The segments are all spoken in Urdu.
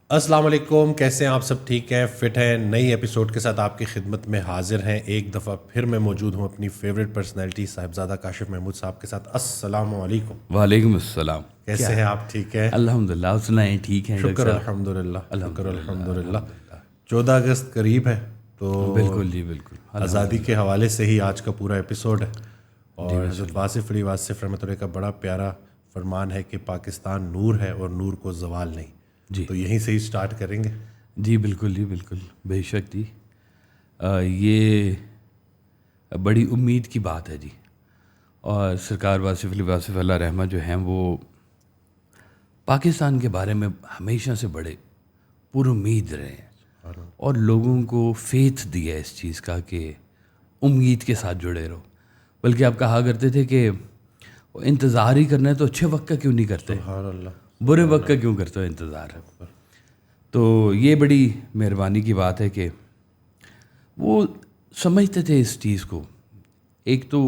السلام علیکم، کیسے ہیں آپ سب؟ ٹھیک ہیں، فٹ ہیں؟ نئی ایپیسوڈ کے ساتھ آپ کی خدمت میں حاضر ہیں۔ ایک دفعہ پھر میں موجود ہوں اپنی فیوریٹ پرسنالٹی صاحبزادہ کاشف محمود صاحب کے ساتھ۔ السلام علیکم، وعلیکم السلام۔ کیسے ہیں آپ؟ ٹھیک ہیں؟ الحمد للہ، آپ سنائیں ٹھیک ہیں؟ شکر الحمد للہ، شکر الحمد للہ۔ 14 اگست قریب ہے تو بالکل جی، بالکل آزادی کے حوالے سے ہی آج کا پورا ایپیسوڈ ہے، اور حضرت واصف علی واصف رحمۃ اللہ کا بڑا پیارا فرمان ہے کہ پاکستان نور ہے اور نور کو زوال نہیں۔ جی تو یہیں سے ہی سٹارٹ کریں گے۔ جی بالکل جی، بالکل بے شک جی۔ یہ بڑی امید کی بات ہے جی، اور سرکار واصف علی واصف اللہ رحمہ جو ہیں وہ پاکستان کے بارے میں ہمیشہ سے بڑے پر امید رہے ہیں، اور لوگوں کو فیتھ دیا اس چیز کا کہ امید کے ساتھ جڑے رہو۔ بلکہ آپ کہا کرتے تھے کہ انتظار ہی کرنا ہے تو اچھے وقت کا کیوں نہیں کرتے، سبحان اللہ، برے وقت کا کیوں کرتے ہو انتظار۔ تو یہ بڑی مہربانی کی بات ہے کہ وہ سمجھتے تھے اس چیز کو۔ ایک تو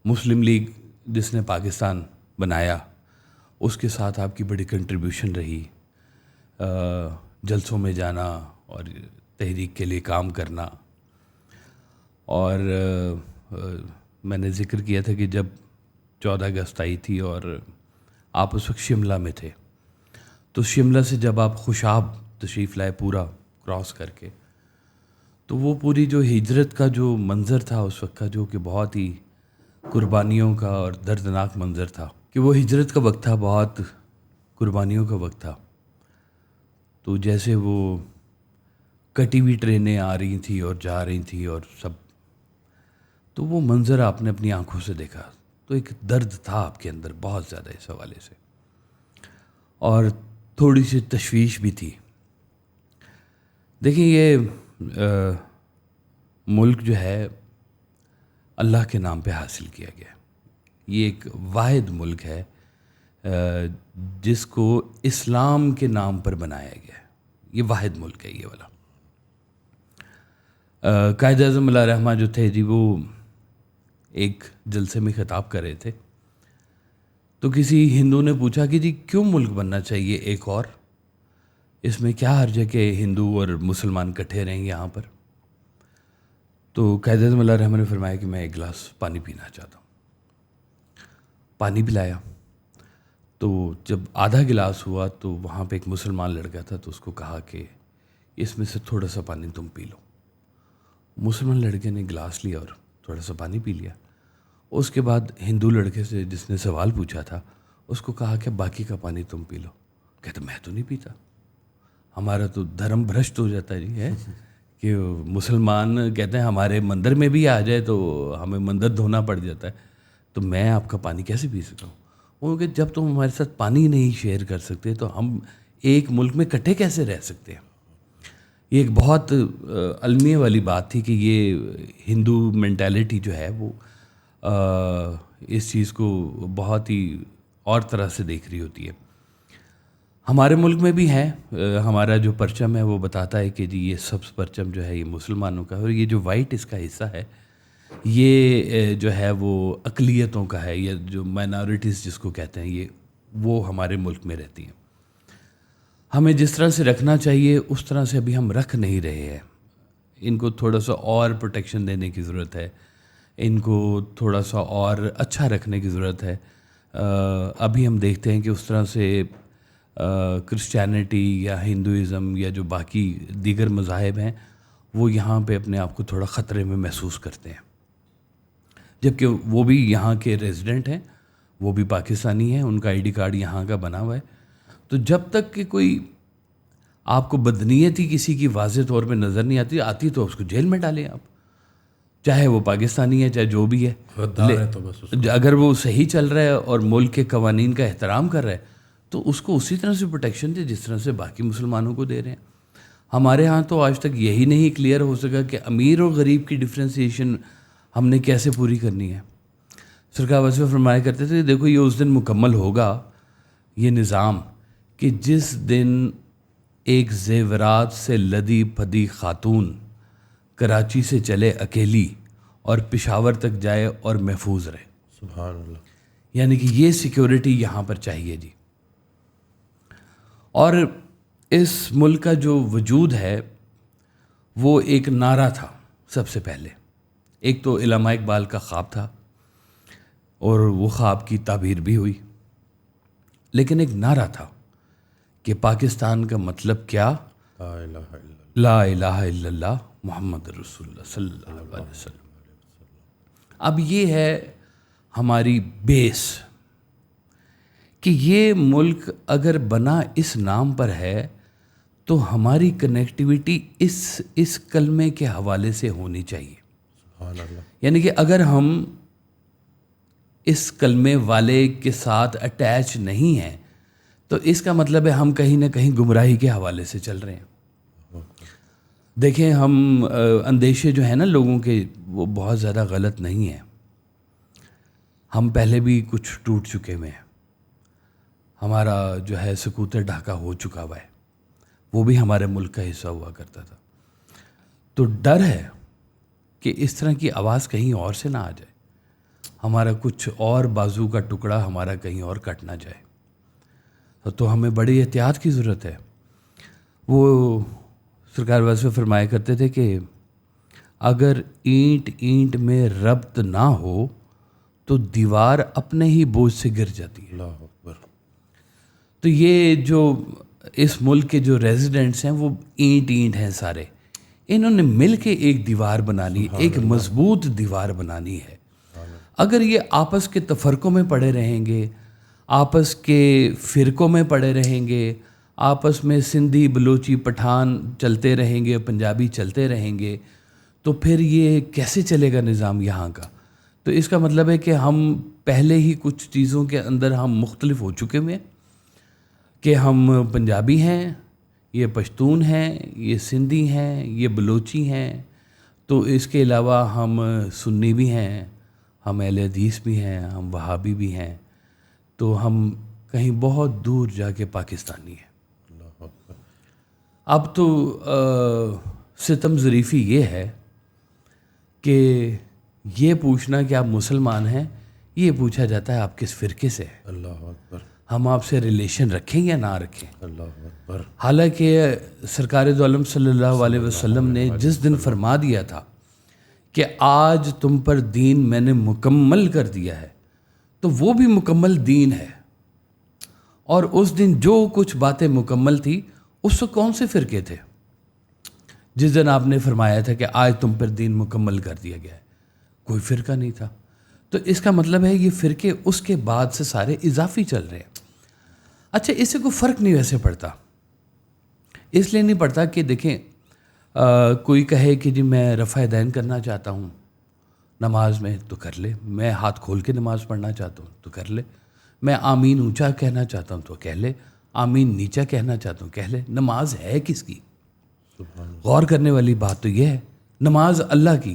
مسلم لیگ جس نے پاکستان بنایا، اس کے ساتھ آپ کی بڑی کنٹریبیوشن رہی، جلسوں میں جانا اور تحریک کے لیے کام کرنا۔ اور میں نے ذکر کیا تھا کہ جب 14 اگست آئی تھی اور آپ اس وقت شملہ میں تھے، تو شملہ سے جب آپ خوشاب تشریف لائے پورا کراس کر کے، تو وہ پوری جو ہجرت کا جو منظر تھا اس وقت کا، جو کہ بہت ہی قربانیوں کا اور دردناک منظر تھا، کہ وہ ہجرت کا وقت تھا، بہت قربانیوں کا وقت تھا۔ تو جیسے وہ کٹی ہوئی ٹرینیں آ رہی تھیں اور جا رہی تھیں اور سب، تو وہ منظر آپ نے اپنی آنکھوں سے دیکھا، تو ایک درد تھا آپ کے اندر بہت زیادہ اس حوالے سے، اور تھوڑی سی تشویش بھی تھی۔ دیکھیں، یہ ملک جو ہے اللہ کے نام پہ حاصل کیا گیا، یہ ایک واحد ملک ہے جس کو اسلام کے نام پر بنایا گیا ہے۔ یہ واحد ملک ہے یہ والا۔ قائد اعظم اللہ رحمہ جو تھے جی، وہ ایک جلسے میں خطاب کر رہے تھے، تو کسی ہندو نے پوچھا کہ جی کیوں ملک بننا چاہیے ایک اور، اس میں کیا حرج ہے کہ ہندو اور مسلمان کٹھے رہیں یہاں پر؟ تو قائد اعظم اللہ رحمہ نے فرمایا کہ میں ایک گلاس پانی پینا چاہتا ہوں۔ پانی پلایا، تو جب آدھا گلاس ہوا تو وہاں پہ ایک مسلمان لڑکا تھا، تو اس کو کہا کہ اس میں سے تھوڑا سا پانی تم پی لو۔ مسلمان لڑکے نے گلاس لیا اور تھوڑا سا پانی پی لیا۔ اس کے بعد ہندو لڑکے سے جس نے سوال پوچھا تھا، اس کو کہا کہ باقی کا پانی تم پی لو۔ کہتا میں تو نہیں پیتا، ہمارا تو دھرم بھرشٹ ہو جاتا ہے جی، ہے کہ مسلمان کہتے ہیں ہمارے مندر میں بھی آ جائے تو ہمیں مندر دھونا پڑ جاتا ہے، تو میں آپ کا پانی کیسے پی سکتا ہوں؟ وہ کہ جب تم ہمارے ساتھ پانی نہیں شیئر کر سکتے تو ہم ایک ملک میں کٹھے کیسے رہ سکتے ہیں؟ یہ ایک بہت المیہ والی بات تھی کہ یہ ہندو مینٹیلٹی جو ہے وہ اس چیز کو بہت ہی اور طرح سے دیکھ رہی ہوتی ہے۔ ہمارے ملک میں بھی ہے، ہمارا جو پرچم ہے وہ بتاتا ہے کہ جی یہ سبز پرچم جو ہے یہ مسلمانوں کا ہے، اور یہ جو وائٹ اس کا حصہ ہے یہ جو ہے وہ اقلیتوں کا ہے، یا جو مائنورٹیز جس کو کہتے ہیں، یہ وہ ہمارے ملک میں رہتی ہیں۔ ہمیں جس طرح سے رکھنا چاہیے اس طرح سے ابھی ہم رکھ نہیں رہے ہیں، ان کو تھوڑا سا اور پروٹیکشن دینے کی ضرورت ہے، ان کو تھوڑا سا اور اچھا رکھنے کی ضرورت ہے۔ ابھی ہم دیکھتے ہیں کہ اس طرح سے کرسچینٹی یا ہندوازم یا جو باقی دیگر مذاہب ہیں وہ یہاں پہ اپنے آپ کو تھوڑا خطرے میں محسوس کرتے ہیں، جبکہ وہ بھی یہاں کے ریزیڈنٹ ہیں، وہ بھی پاکستانی ہیں، ان کا آئی ڈی کارڈ یہاں کا بنا ہوا ہے۔ تو جب تک کہ کوئی آپ کو بدنیتی کسی کی واضح طور پہ نظر نہیں آتی تو اس کو جیل میں ڈالیں آپ، چاہے وہ پاکستانی ہے چاہے جو بھی ہے، اگر وہ صحیح چل رہا ہے اور ملک کے قوانین کا احترام کر رہا ہے تو اس کو اسی طرح سے پروٹیکشن دے جس طرح سے باقی مسلمانوں کو دے رہے ہیں۔ ہمارے ہاں تو آج تک یہی نہیں کلیئر ہو سکا کہ امیر اور غریب کی ڈفرینسیشن ہم نے کیسے پوری کرنی ہے۔ سرکار واصف فرمایا کرتے تھے دیکھو یہ اس دن مکمل ہوگا یہ نظام کہ جس دن ایک زیورات سے لدی پھدی خاتون کراچی سے چلے اکیلی اور پشاور تک جائے اور محفوظ رہے۔ سبحان اللہ۔ یعنی کہ یہ سیکیورٹی یہاں پر چاہیے جی۔ اور اس ملک کا جو وجود ہے وہ ایک نعرہ تھا سب سے پہلے. ایک تو علامہ اقبال کا خواب تھا اور وہ خواب کی تعبیر بھی ہوئی, لیکن ایک نعرہ تھا کہ پاکستان کا مطلب کیا؟ لا الہ الا اللہ. لا الہ الا اللہ محمد رسول اللہ صلی اللہ علیہ وسلم. اب یہ ہے ہماری بیس کہ یہ ملک اگر بنا اس نام پر ہے تو ہماری کنیکٹیویٹی اس کلمے کے حوالے سے ہونی چاہیے. سبحان اللہ. یعنی کہ اگر ہم اس کلمے والے کے ساتھ اٹیچ نہیں ہیں تو اس کا مطلب ہے ہم کہیں نہ کہیں گمراہی کے حوالے سے چل رہے ہیں. دیکھیں ہم اندیشے جو ہیں نا لوگوں کے وہ بہت زیادہ غلط نہیں ہیں. ہم پہلے بھی کچھ ٹوٹ چکے ہوئے ہیں. ہمارا جو ہے سکوت ڈھاکہ ہو چکا ہوا ہے, وہ بھی ہمارے ملک کا حصہ ہوا کرتا تھا. تو ڈر ہے کہ اس طرح کی آواز کہیں اور سے نہ آ جائے, ہمارا کچھ اور بازو کا ٹکڑا ہمارا کہیں اور کٹ نہ جائے. تو ہمیں بڑی احتیاط کی ضرورت ہے. وہ سرکار واسطے فرمایا کرتے تھے کہ اگر اینٹ اینٹ میں ربط نہ ہو تو دیوار اپنے ہی بوجھ سے گر جاتی ہے. اللہ اکبر. تو یہ جو اس ملک کے جو ریزیڈنٹس ہیں وہ اینٹ اینٹ ہیں سارے, انہوں نے مل کے ایک دیوار بنانی, ایک مضبوط دیوار بنانی ہے. اگر یہ آپس کے تفرقوں میں پڑے رہیں گے, آپس کے فرقوں میں پڑے رہیں گے, آپس میں سندھی بلوچی پٹھان چلتے رہیں گے, پنجابی چلتے رہیں گے, تو پھر یہ کیسے چلے گا نظام یہاں کا؟ تو اس کا مطلب ہے کہ ہم پہلے ہی کچھ چیزوں کے اندر ہم مختلف ہو چکے ہوئے ہیں کہ ہم پنجابی ہیں, یہ پشتون ہیں, یہ سندھی ہیں, یہ بلوچی ہیں, تو اس کے علاوہ ہم سنی بھی ہیں, ہم اہل حدیث بھی ہیں, ہم وہابی بھی ہیں, تو ہم کہیں بہت دور جا کے پاکستانی ہیں. اب تو ستم ظریفی یہ ہے کہ یہ پوچھنا کہ آپ مسلمان ہیں, یہ پوچھا جاتا ہے آپ کس فرقے سے ہیں. اللہ اکبر. ہم آپ سے ریلیشن رکھیں یا نہ رکھیں. اللہ اکبر. حالانکہ سرکار دو عالم صلی اللہ علیہ وسلم نے جس دن فرما دیا تھا کہ آج تم پر دین میں نے مکمل کر دیا ہے, تو وہ بھی مکمل دین ہے. اور اس دن جو کچھ باتیں مکمل تھی اس سے کون سے فرقے تھے؟ جس دن آپ نے فرمایا تھا کہ آج تم پر دین مکمل کر دیا گیا ہے, کوئی فرقہ نہیں تھا. تو اس کا مطلب ہے یہ فرقے اس کے بعد سے سارے اضافی چل رہے ہیں. اچھا, اس سے کوئی فرق نہیں ویسے پڑتا. اس لیے نہیں پڑتا کہ دیکھیں کوئی کہے کہ جی میں رفع دین کرنا چاہتا ہوں نماز میں, تو کر لے. میں ہاتھ کھول کے نماز پڑھنا چاہتا ہوں تو کر لے. میں آمین اونچا کہنا چاہتا ہوں تو کہہ لے. آمین نیچا کہنا چاہتا ہوں کہہ لے. نماز ہے کس کی؟ غور کرنے والی بات تو یہ ہے, نماز اللہ کی,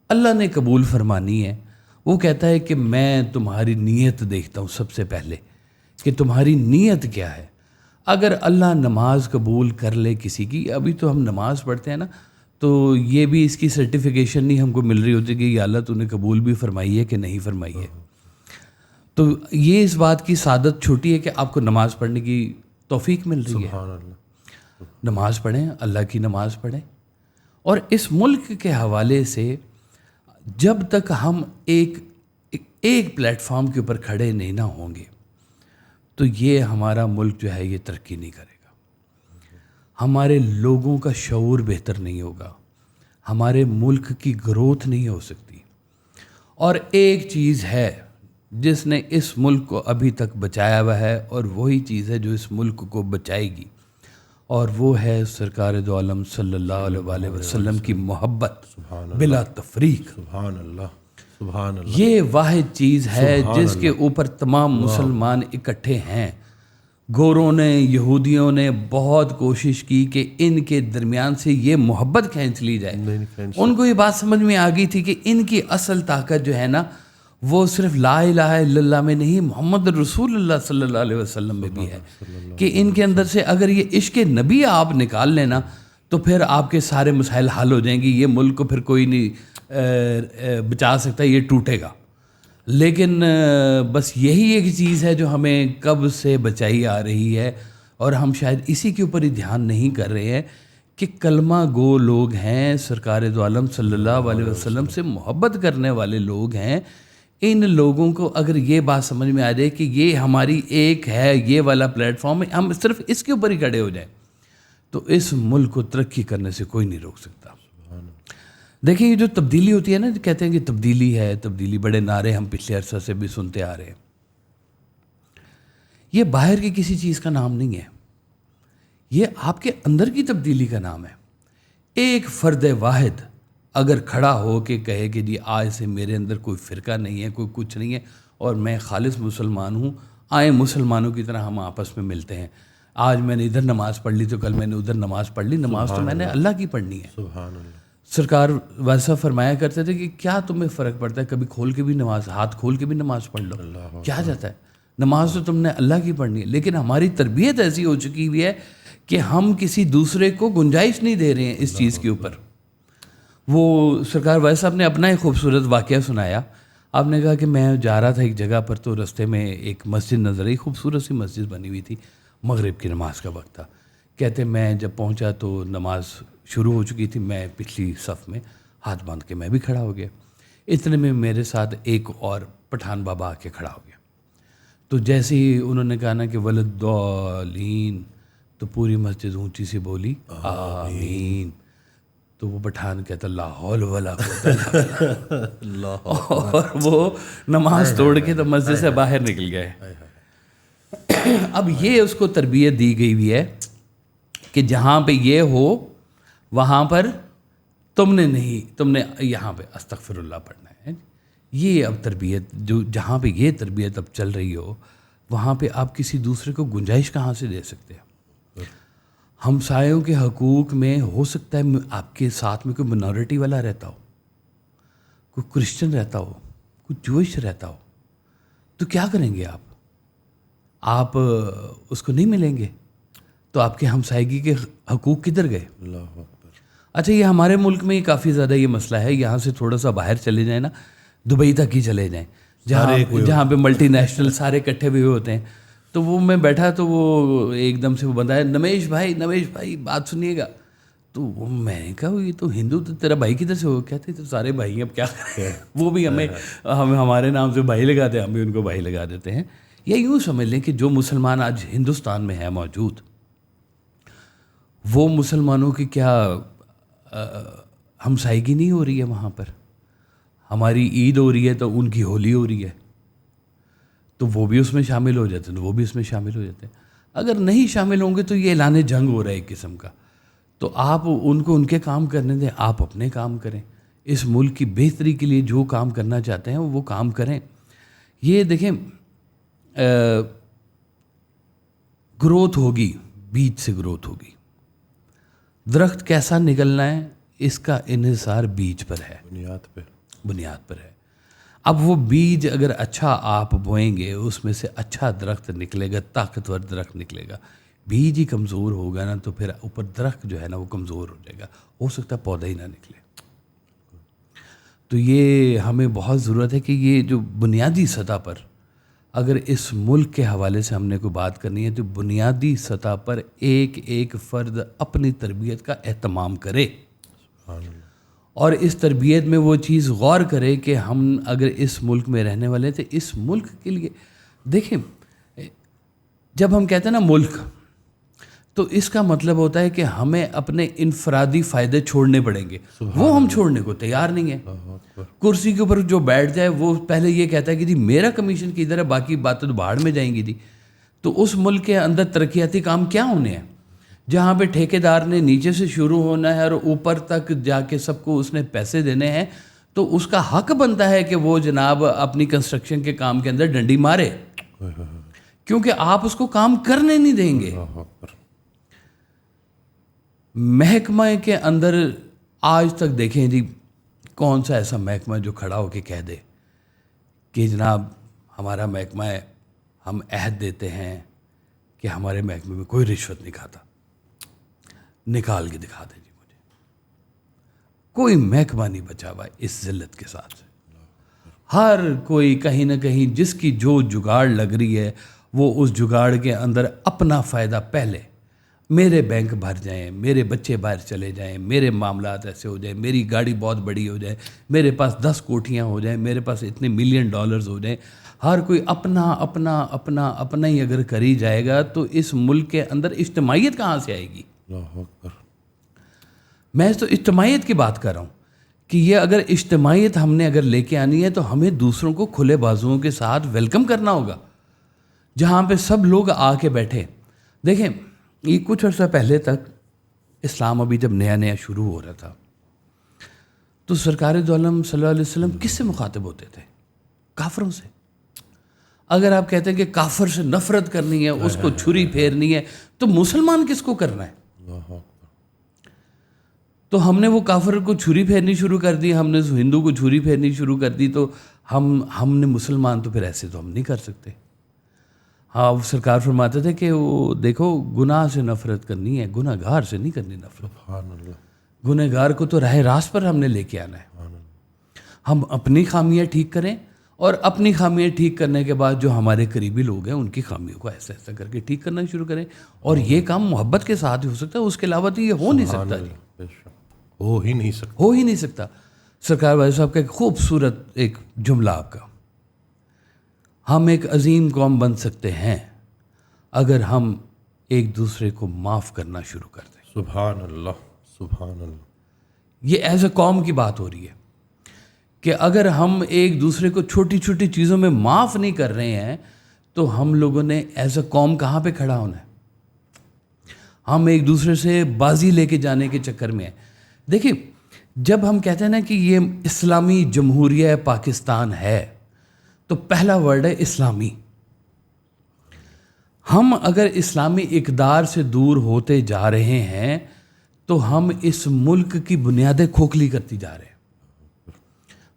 اللہ نے قبول فرمانی ہے. وہ کہتا ہے کہ میں تمہاری نیت دیکھتا ہوں سب سے پہلے کہ تمہاری نیت کیا ہے. اگر اللہ نماز قبول کر لے کسی کی, ابھی تو ہم نماز پڑھتے ہیں نا, تو یہ بھی اس کی سرٹیفیکیشن نہیں ہم کو مل رہی ہوتی کہ یا اللہ تو نے قبول بھی فرمائی ہے کہ نہیں فرمائی ہے. تو یہ اس بات کی سعادت چھوٹی ہے کہ آپ کو نماز پڑھنے کی توفیق مل رہی ہے. سبحان اللہ. نماز پڑھیں, اللہ کی نماز پڑھیں. اور اس ملک کے حوالے سے جب تک ہم ایک پلیٹ فارم کے اوپر کھڑے نہیں نہ ہوں گے تو یہ ہمارا ملک جو ہے یہ ترقی نہیں کرے گا. ہمارے لوگوں کا شعور بہتر نہیں ہوگا, ہمارے ملک کی گروتھ نہیں ہو سکتی. اور ایک چیز ہے جس نے اس ملک کو ابھی تک بچایا ہوا ہے, اور وہی چیز ہے جو اس ملک کو بچائے گی, اور وہ ہے سرکار دو عالم صلی اللہ علیہ وسلم کی محبت بلا تفریق. سبحان اللہ. سبحان اللہ. یہ واحد چیز ہے جس کے اوپر تمام مسلمان اکٹھے ہیں. گوروں نے, یہودیوں نے بہت کوشش کی کہ ان کے درمیان سے یہ محبت کھینچ لی جائے. ان کو یہ بات سمجھ میں آ گئی تھی کہ ان کی اصل طاقت جو ہے نا وہ صرف لا الہ الا اللہ میں نہیں, محمد رسول اللہ صلی اللہ علیہ وسلم میں بھی ہے. کہ ان کے اندر سے اگر یہ عشق نبی آپ نکال لینا تو پھر آپ کے سارے مسائل حل ہو جائیں گے. یہ ملک کو پھر کوئی نہیں بچا سکتا, یہ ٹوٹے گا. لیکن بس یہی ایک چیز ہے جو ہمیں کب سے بچائی آ رہی ہے, اور ہم شاید اسی کے اوپر ہی دھیان نہیں کر رہے ہیں کہ کلمہ گو لوگ ہیں، سرکار دو عالم صلی اللہ علیہ وسلم سے محبت کرنے والے لوگ ہیں. ان لوگوں کو اگر یہ بات سمجھ میں آ جائے کہ یہ ہماری ایک ہے، یہ والا پلیٹ فارم ہے، ہم صرف اس کے اوپر ہی کھڑے ہو جائیں تو اس ملک کو ترقی کرنے سے کوئی نہیں روک سکتا. دیکھیں یہ جو تبدیلی ہوتی ہے نا، کہتے ہیں کہ تبدیلی ہے، تبدیلی، بڑے نعرے ہم پچھلے عرصہ سے بھی سنتے آ رہے ہیں. یہ باہر کی کسی چیز کا نام نہیں ہے، یہ آپ کے اندر کی تبدیلی کا نام ہے. ایک فرد واحد اگر کھڑا ہو کے کہے کہ جی آج سے میرے اندر کوئی فرقہ نہیں ہے، کوئی کچھ نہیں ہے، اور میں خالص مسلمان ہوں، آئیں مسلمانوں کی طرح ہم آپس میں ملتے ہیں. آج میں نے ادھر نماز پڑھ لی تو کل میں نے ادھر نماز پڑھ لی. نماز تو میں نے اللہ کی پڑھنی ہے. سبحان اللہ. سرکار ویسا فرمایا کرتے تھے کہ کیا تمہیں فرق پڑتا ہے، کبھی کھول کے بھی نماز، ہاتھ کھول کے بھی نماز پڑھ لو، کیا جاتا ہے؟ نماز تو تم نے اللہ کی پڑھنی ہے. لیکن ہماری تربیت ایسی ہو چکی ہوئی ہے کہ ہم کسی دوسرے کو گنجائش نہیں دے رہے ہیں اس چیز کے اوپر. وہ سرکار ویسا صاحب نے اپنا ایک خوبصورت واقعہ سنایا. آپ نے کہا کہ میں جا رہا تھا ایک جگہ پر تو رستے میں ایک مسجد نظر آئی، خوبصورت سی مسجد بنی ہوئی تھی، مغرب کی نماز کا وقت تھا. کہتے میں جب پہنچا تو نماز شروع ہو چکی تھی، میں پچھلی صف میں ہاتھ باندھ کے میں بھی کھڑا ہو گیا. اتنے میں میرے ساتھ ایک اور پٹھان بابا آ کے کھڑا ہو گیا. تو جیسے ہی انہوں نے کہا نا کہ ولدالین، تو پوری مسجد اونچی سی بولی آمین. تو وہ پٹھان کہتا لا حول ولا قوت الا باللہ، اور وہ نماز توڑ کے تو مسجد سے باہر نکل گئے. اب یہ اس کو تربیت دی گئی ہوئی ہے کہ جہاں پہ یہ ہو وہاں پر تم نے یہاں پہ استغفر اللہ پڑھنا ہے. یہ اب تربیت جو جہاں پہ یہ تربیت اب چل رہی ہو وہاں پہ آپ کسی دوسرے کو گنجائش کہاں سے دے سکتے ہیں؟ ہمسایوں کے حقوق میں ہو سکتا ہے آپ کے ساتھ میں کوئی منورٹی والا رہتا ہو، کوئی کرسچن رہتا ہو، کوئی جوئش رہتا ہو، تو کیا کریں گے آپ اس کو نہیں ملیں گے تو آپ کے ہمسائیگی کے حقوق کدھر گئے؟ اللہ اکبر. اچھا یہ ہمارے ملک میں کافی زیادہ یہ مسئلہ ہے. یہاں سے تھوڑا سا باہر چلے جائیں نا، دبئی تک ہی چلے جائیں جہاں پہ ملٹی نیشنل سارے اکٹھے ہوئے ہوتے ہیں. تو وہ میں بیٹھا تو وہ ایک دم سے وہ بندہ ہے، نمیش بھائی بات سنیے گا. تو وہ میں نے کہا یہ تو ہندو، تو تیرا بھائی کدھر سے ہو؟ کہتے تو سارے بھائی اب کیا کریں. وہ بھی ہمیں ہمارے نام سے بھائی لگاتے ہیں، ہم بھی ان کو بھائی لگا دیتے ہیں. یا یوں سمجھ لیں کہ جو مسلمان آج ہندوستان میں ہے موجود، وہ مسلمانوں کی کیا ہمسائیگی نہیں ہو رہی ہے وہاں پر؟ ہماری عید ہو رہی ہے تو ان کی ہولی ہو رہی ہے، تو وہ بھی اس میں شامل ہو جاتے ہیں، وہ بھی اس میں شامل ہو جاتے ہیں. اگر نہیں شامل ہوں گے تو یہ اعلان جنگ ہو رہا ہے ایک قسم کا. تو آپ ان کو ان کے کام کرنے دیں، آپ اپنے کام کریں. اس ملک کی بہتری کے لیے جو کام کرنا چاہتے ہیں وہ کام کریں. یہ دیکھیں گروتھ ہوگی، بیج سے گروتھ ہوگی. درخت کیسا نکلنا ہے اس کا انحصار بیج پر ہے، بنیاد پر ہے. اب وہ بیج اگر اچھا آپ بوئیں گے اس میں سے اچھا درخت نکلے گا، طاقتور درخت نکلے گا. بیج ہی کمزور ہوگا نا تو پھر اوپر درخت جو ہے نا وہ کمزور ہو جائے گا، ہو سکتا ہے پودا ہی نہ نکلے. تو یہ ہمیں بہت ضرورت ہے کہ یہ جو بنیادی سطح پر اگر اس ملک کے حوالے سے ہم نے کوئی بات کرنی ہے تو بنیادی سطح پر ایک ایک فرد اپنی تربیت کا اہتمام کرے، اور اس تربیت میں وہ چیز غور کرے کہ ہم اگر اس ملک میں رہنے والے تھے، اس ملک کے لیے دیکھیں جب ہم کہتے ہیں نا ملک، تو اس کا مطلب ہوتا ہے کہ ہمیں اپنے انفرادی فائدے چھوڑنے پڑیں گے. وہ ہم چھوڑنے کو تیار نہیں ہیں. کرسی کے اوپر جو بیٹھ جائے وہ پہلے یہ کہتا ہے کہ جی میرا کمیشن کدھر ہے، باقی باتیں تو باہر میں جائیں گی جی. تو اس ملک کے اندر ترقیاتی کام کیا ہونے ہیں جہاں پہ ٹھیکیدار نے نیچے سے شروع ہونا ہے اور اوپر تک جا کے سب کو اس نے پیسے دینے ہیں. تو اس کا حق بنتا ہے کہ وہ جناب اپنی کنسٹرکشن کے کام کے اندر ڈنڈی مارے، کیونکہ آپ اس کو کام کرنے نہیں دیں گے. محکمہ کے اندر آج تک دیکھیں جی کون سا ایسا محکمہ جو کھڑا ہو کے کہہ دے کہ جناب ہمارا محکمہ ہے، ہم عہد دیتے ہیں کہ ہمارے محکمے میں کوئی رشوت نہیں کھاتا. نکال کے دکھا دیں جی مجھے. کوئی محکمہ نہیں بچا ہوا اس ذلت کے ساتھ سے. ہر کوئی کہیں نہ کہیں جس کی جو جگاڑ لگ رہی ہے وہ اس جگاڑ کے اندر اپنا فائدہ پہلے، میرے بینک بھر جائیں، میرے بچے باہر چلے جائیں، میرے معاملات ایسے ہو جائیں، میری گاڑی بہت بڑی ہو جائے، میرے پاس 10 کوٹھیاں ہو جائیں، میرے پاس اتنے $1,000,000 ہو جائیں، ہر کوئی اپنا اپنا اپنا اپنا ہی اگر کری جائے گا تو اس ملک کے اندر اجتماعیت کہاں سے آئے گی؟ اللہ اکبر. میں تو اجتماعیت کی بات کر رہا ہوں کہ یہ اگر اجتماعیت ہم نے اگر لے کے آنی ہے تو ہمیں دوسروں کو کھلے بازوؤں کے ساتھ ویلکم کرنا ہوگا، جہاں پہ سب لوگ آ کے بیٹھے. دیکھیں یہ کچھ عرصہ پہلے تک اسلام ابھی جب نیا نیا شروع ہو رہا تھا تو سرکار دو عالم صلی اللہ علیہ وسلم کس سے مخاطب ہوتے تھے؟ کافروں سے. اگر آپ کہتے ہیں کہ کافر سے نفرت کرنی ہے، اس کو چھری پھیرنی ہے، تو مسلمان کس کو کرنا ہے؟ اللہ اکبر. تو ہم نے وہ کافر کو چھری پھیرنی شروع کر دی، ہم نے ہندو کو چھری پھیرنی شروع کر دی، تو ہم نے مسلمان تو پھر ایسے تو ہم نہیں کر سکتے. ہاں وہ سرکار فرماتے تھے کہ وہ دیکھو گناہ سے نفرت کرنی ہے، گناہ گار سے نہیں کرنی نفرت. سبحان اللہ. گناہ گار کو تو راہ راست پر ہم نے لے کے آنا ہے. ہم اپنی خامیاں ٹھیک کریں اور اپنی خامیاں ٹھیک کرنے کے بعد جو ہمارے قریبی لوگ ہیں ان کی خامیوں کو ایسا ایسا کر کے ٹھیک کرنا شروع کریں. اور یہ کام محبت کے ساتھ ہی ہو سکتا ہے، اس کے علاوہ تو یہ ہو نہیں سکتا جی، بے شک. ہو ہی نہیں سکتا. ہو ہی نہیں سکتا. سرکار والد صاحب کا ایک خوبصورت ایک جملہ آپ کا، ہم ایک عظیم قوم بن سکتے ہیں اگر ہم ایک دوسرے کو معاف کرنا شروع کر دیں. سبحان اللہ. سبحان اللہ. یہ ایز اے قوم کی بات ہو رہی ہے کہ اگر ہم ایک دوسرے کو چھوٹی چھوٹی چیزوں میں معاف نہیں کر رہے ہیں تو ہم لوگوں نے ایز اے قوم کہاں پہ کھڑا ہونا ہے؟ ہم ایک دوسرے سے بازی لے کے جانے کے چکر میں ہیں. دیکھیں جب ہم کہتے ہیں نا کہ یہ اسلامی جمہوریہ پاکستان ہے تو پہلا ورڈ ہے اسلامی. ہم اگر اسلامی اقدار سے دور ہوتے جا رہے ہیں تو ہم اس ملک کی بنیادیں کھوکھلی کرتی جا رہے ہیں.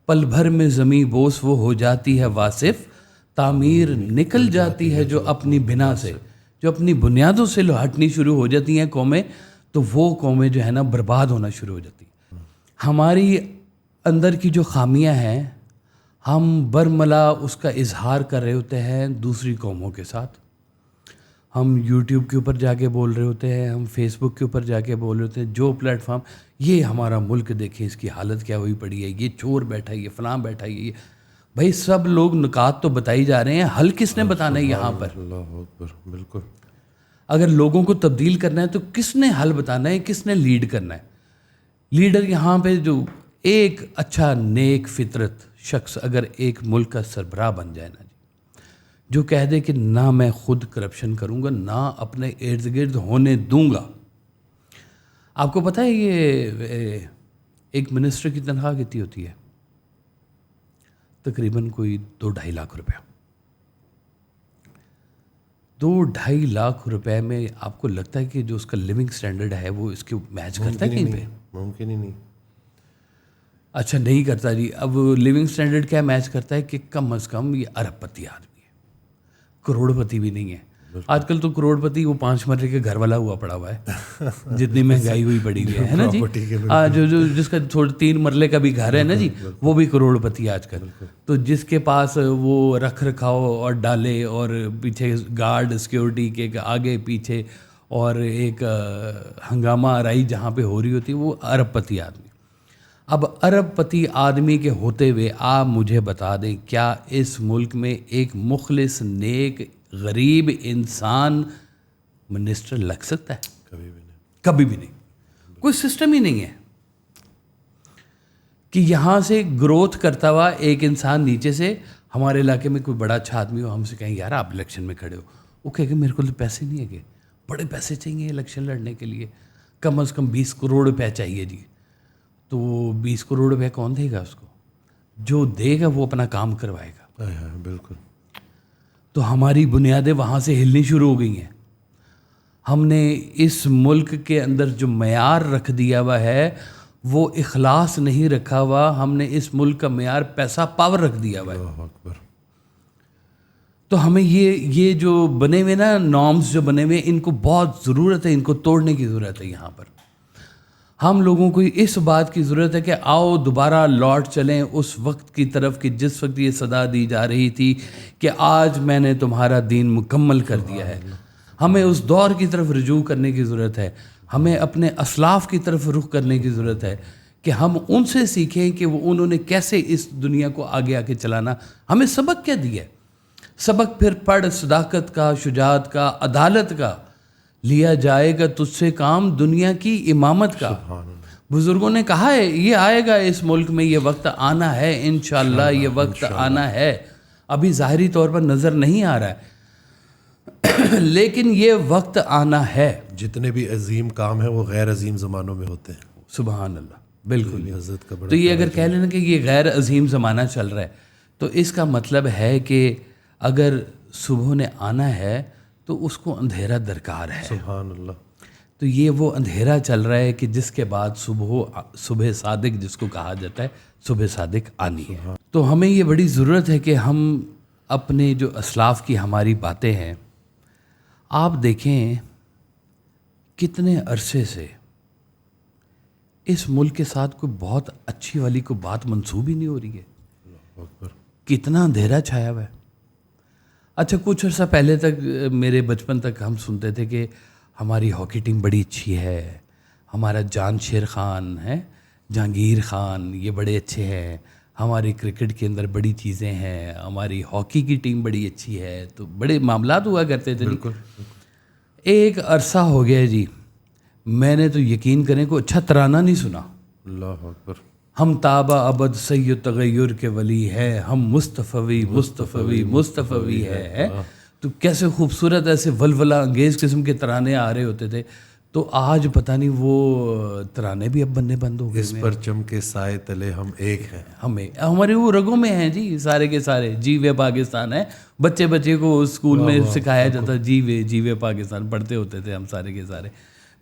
پل بھر میں زمیں بوس وہ ہو جاتی ہے واصف، تعمیر نکل جاتی ہے جو اپنی بنا سے، جو اپنی بنیادوں سے ہٹنی شروع ہو جاتی ہیں قومیں، تو وہ قومیں جو ہے نا برباد ہونا شروع ہو جاتی ہیں. ہماری اندر کی جو خامیاں ہیں ہم برملا اس کا اظہار کر رہے ہوتے ہیں دوسری قوموں کے ساتھ. ہم یوٹیوب کے اوپر جا کے بول رہے ہوتے ہیں، ہم فیس بک کے اوپر جا کے بول رہے ہوتے ہیں، جو پلیٹ فارم، یہ ہمارا ملک دیکھیں اس کی حالت کیا ہوئی پڑی ہے، یہ چور بیٹھا ہے، یہ فلاں بیٹھا ہے. یہ بھائی سب لوگ نکات تو بتائی جا رہے ہیں، حل کس نے بتانا ہے یہاں پر؟ اللہ اکبر. بالکل. اگر لوگوں کو تبدیل کرنا ہے تو کس نے حل بتانا ہے، کس نے لیڈ کرنا ہے؟ لیڈر یہاں پہ جو ایک اچھا نیک فطرت شخص اگر ایک ملک کا سربراہ بن جائے نا جی، جو کہہ دے کہ نہ میں خود کرپشن کروں گا، نہ اپنے ارد گرد ہونے دوں گا. آپ کو پتہ ہے یہ ایک منسٹر کی تنخواہ کتنی ہوتی ہے؟ تقریباً کوئی 2-2.5 لاکھ روپیہ. 2-2.5 لاکھ روپے میں آپ کو لگتا ہے کہ جو اس کا لیونگ سٹینڈرڈ ہے وہ اس کے میچ کرتا ہے کہیں پہ؟ ممکن ہی نہیں. اچھا نہیں کرتا جی. اب لیونگ سٹینڈرڈ کیا میچ کرتا ہے کہ کم از کم یہ ارب پتی آدمی ہے، کروڑ پتی بھی نہیں ہے. آج کل تو کروڑ پتی وہ 5 مرلے کے گھر والا ہوا پڑا ہوا ہے، جتنی مہنگائی ہوئی پڑی ہوئی ہے نا جی. جو جس کا 3 مرلے کا بھی گھر ہے نا جی، وہ بھی کروڑ پتی آج کل. تو جس کے پاس وہ رکھ رکھاؤ اور ڈالے اور پیچھے گارڈ سیکیورٹی کے آگے پیچھے اور ایک ہنگامہ آرائی جہاں پہ ہو رہی ہوتی ہے، وہ ارب پتی آدمی. اب ارب پتی آدمی کے ہوتے ہوئے آپ مجھے بتا دیں کیا اس ملک میں ایک مخلص نیک غریب انسان منسٹر لگ سکتا ہے؟ کبھی بھی نہیں. کبھی بھی نہیں. کوئی سسٹم ہی نہیں ہے کہ یہاں سے گروتھ کرتا ہوا ایک انسان نیچے سے، ہمارے علاقے میں کوئی بڑا اچھا آدمی ہو، ہم سے کہیں یار آپ الیکشن میں کھڑے ہو، وہ کہے کہ میرے کو تو پیسے نہیں ہے، کہ بڑے پیسے چاہیے الیکشن لڑنے کے لیے، کم از کم 20 کروڑ روپے چاہیے جی. تو 20 کروڑ روپے کون دے گا اس کو؟ جو دے گا وہ اپنا کام کروائے گا. بالکل. تو ہماری بنیادیں وہاں سے ہلنی شروع ہو گئی ہیں. ہم نے اس ملک کے اندر جو معیار رکھ دیا ہوا ہے وہ اخلاص نہیں رکھا ہوا، ہم نے اس ملک کا معیار پیسہ پاور رکھ دیا ہوا ہے. اللہ اکبر. تو ہمیں یہ جو بنے ہوئے نا نارمز جو بنے ہوئے ان کو بہت ضرورت ہے، ان کو توڑنے کی ضرورت ہے. یہاں پر ہم لوگوں کو اس بات کی ضرورت ہے کہ آؤ دوبارہ لوٹ چلیں اس وقت کی طرف کہ جس وقت یہ صدا دی جا رہی تھی کہ آج میں نے تمہارا دین مکمل کر دیا ہے. ہمیں اس دور کی طرف رجوع کرنے کی ضرورت ہے. ہمیں اپنے اسلاف کی طرف رخ کرنے کی ضرورت ہے کہ ہم ان سے سیکھیں کہ انہوں نے کیسے اس دنیا کو آگے آ کے چلانا. ہمیں سبق کیا دیا ہے؟ سبق پھر پڑھ صداقت کا، شجاعت کا، عدالت کا. لیا جائے گا تجھ سے کام دنیا کی امامت کا. بزرگوں نے کہا ہے یہ آئے گا اس ملک میں، یہ وقت آنا ہے انشاءاللہ، یہ وقت آنا ہے. ابھی ظاہری طور پر نظر نہیں آ رہا ہے لیکن یہ وقت آنا ہے. جتنے بھی عظیم کام ہیں وہ غیر عظیم زمانوں میں ہوتے ہیں. سبحان اللہ. بالکل. عزت کا بڑا تو یہ اگر کہہ لینا کہ یہ غیر عظیم زمانہ چل رہا ہے تو اس کا مطلب ہے کہ اگر صبح نے آنا ہے تو اس کو اندھیرا درکار ہے. سبحان اللہ. تو یہ وہ اندھیرا چل رہا ہے کہ جس کے بعد صبح صادق جس کو کہا جاتا ہے، صبح صادق آنی ہے. تو ہمیں یہ بڑی ضرورت ہے کہ ہم اپنے جو اسلاف کی ہماری باتیں ہیں، آپ دیکھیں کتنے عرصے سے اس ملک کے ساتھ کوئی بہت اچھی والی کوئی بات منسوب ہی نہیں ہو رہی ہے. کتنا اندھیرا چھایا ہوا ہے. اچھا کچھ عرصہ پہلے تک میرے بچپن تک ہم سنتے تھے کہ ہماری ہاکی ٹیم بڑی اچھی ہے، ہمارا جان شیر خان ہے، جہانگیر خان یہ بڑے اچھے ہیں، ہماری کرکٹ کے اندر بڑی چیزیں ہیں، ہماری ہاکی کی ٹیم بڑی اچھی ہے. تو بڑے معاملات ہوا کرتے تھے. بالکل. ایک عرصہ ہو گیا جی، میں نے تو یقین کریں کو اچھا ترانہ نہیں سنا. اللہ اکبر. ہم تابہ ابد سید تغیر کے ولی ہے، ہم مصطفی مصطفی مصطفی ہے. تو کیسے خوبصورت ایسے ولولہ انگیز قسم کے ترانے آ رہے ہوتے تھے. تو آج پتہ نہیں وہ ترانے بھی اب بننے بند ہو گئے. اس پرچم کے سائے تلے ہم ایک ہیں. ہمارے وہ رگوں میں ہیں جی سارے کے سارے. جی وے پاکستان ہے. بچے کو اسکول میں سکھایا جاتا جی وے پاکستان پڑھتے ہوتے تھے ہم سارے کے سارے.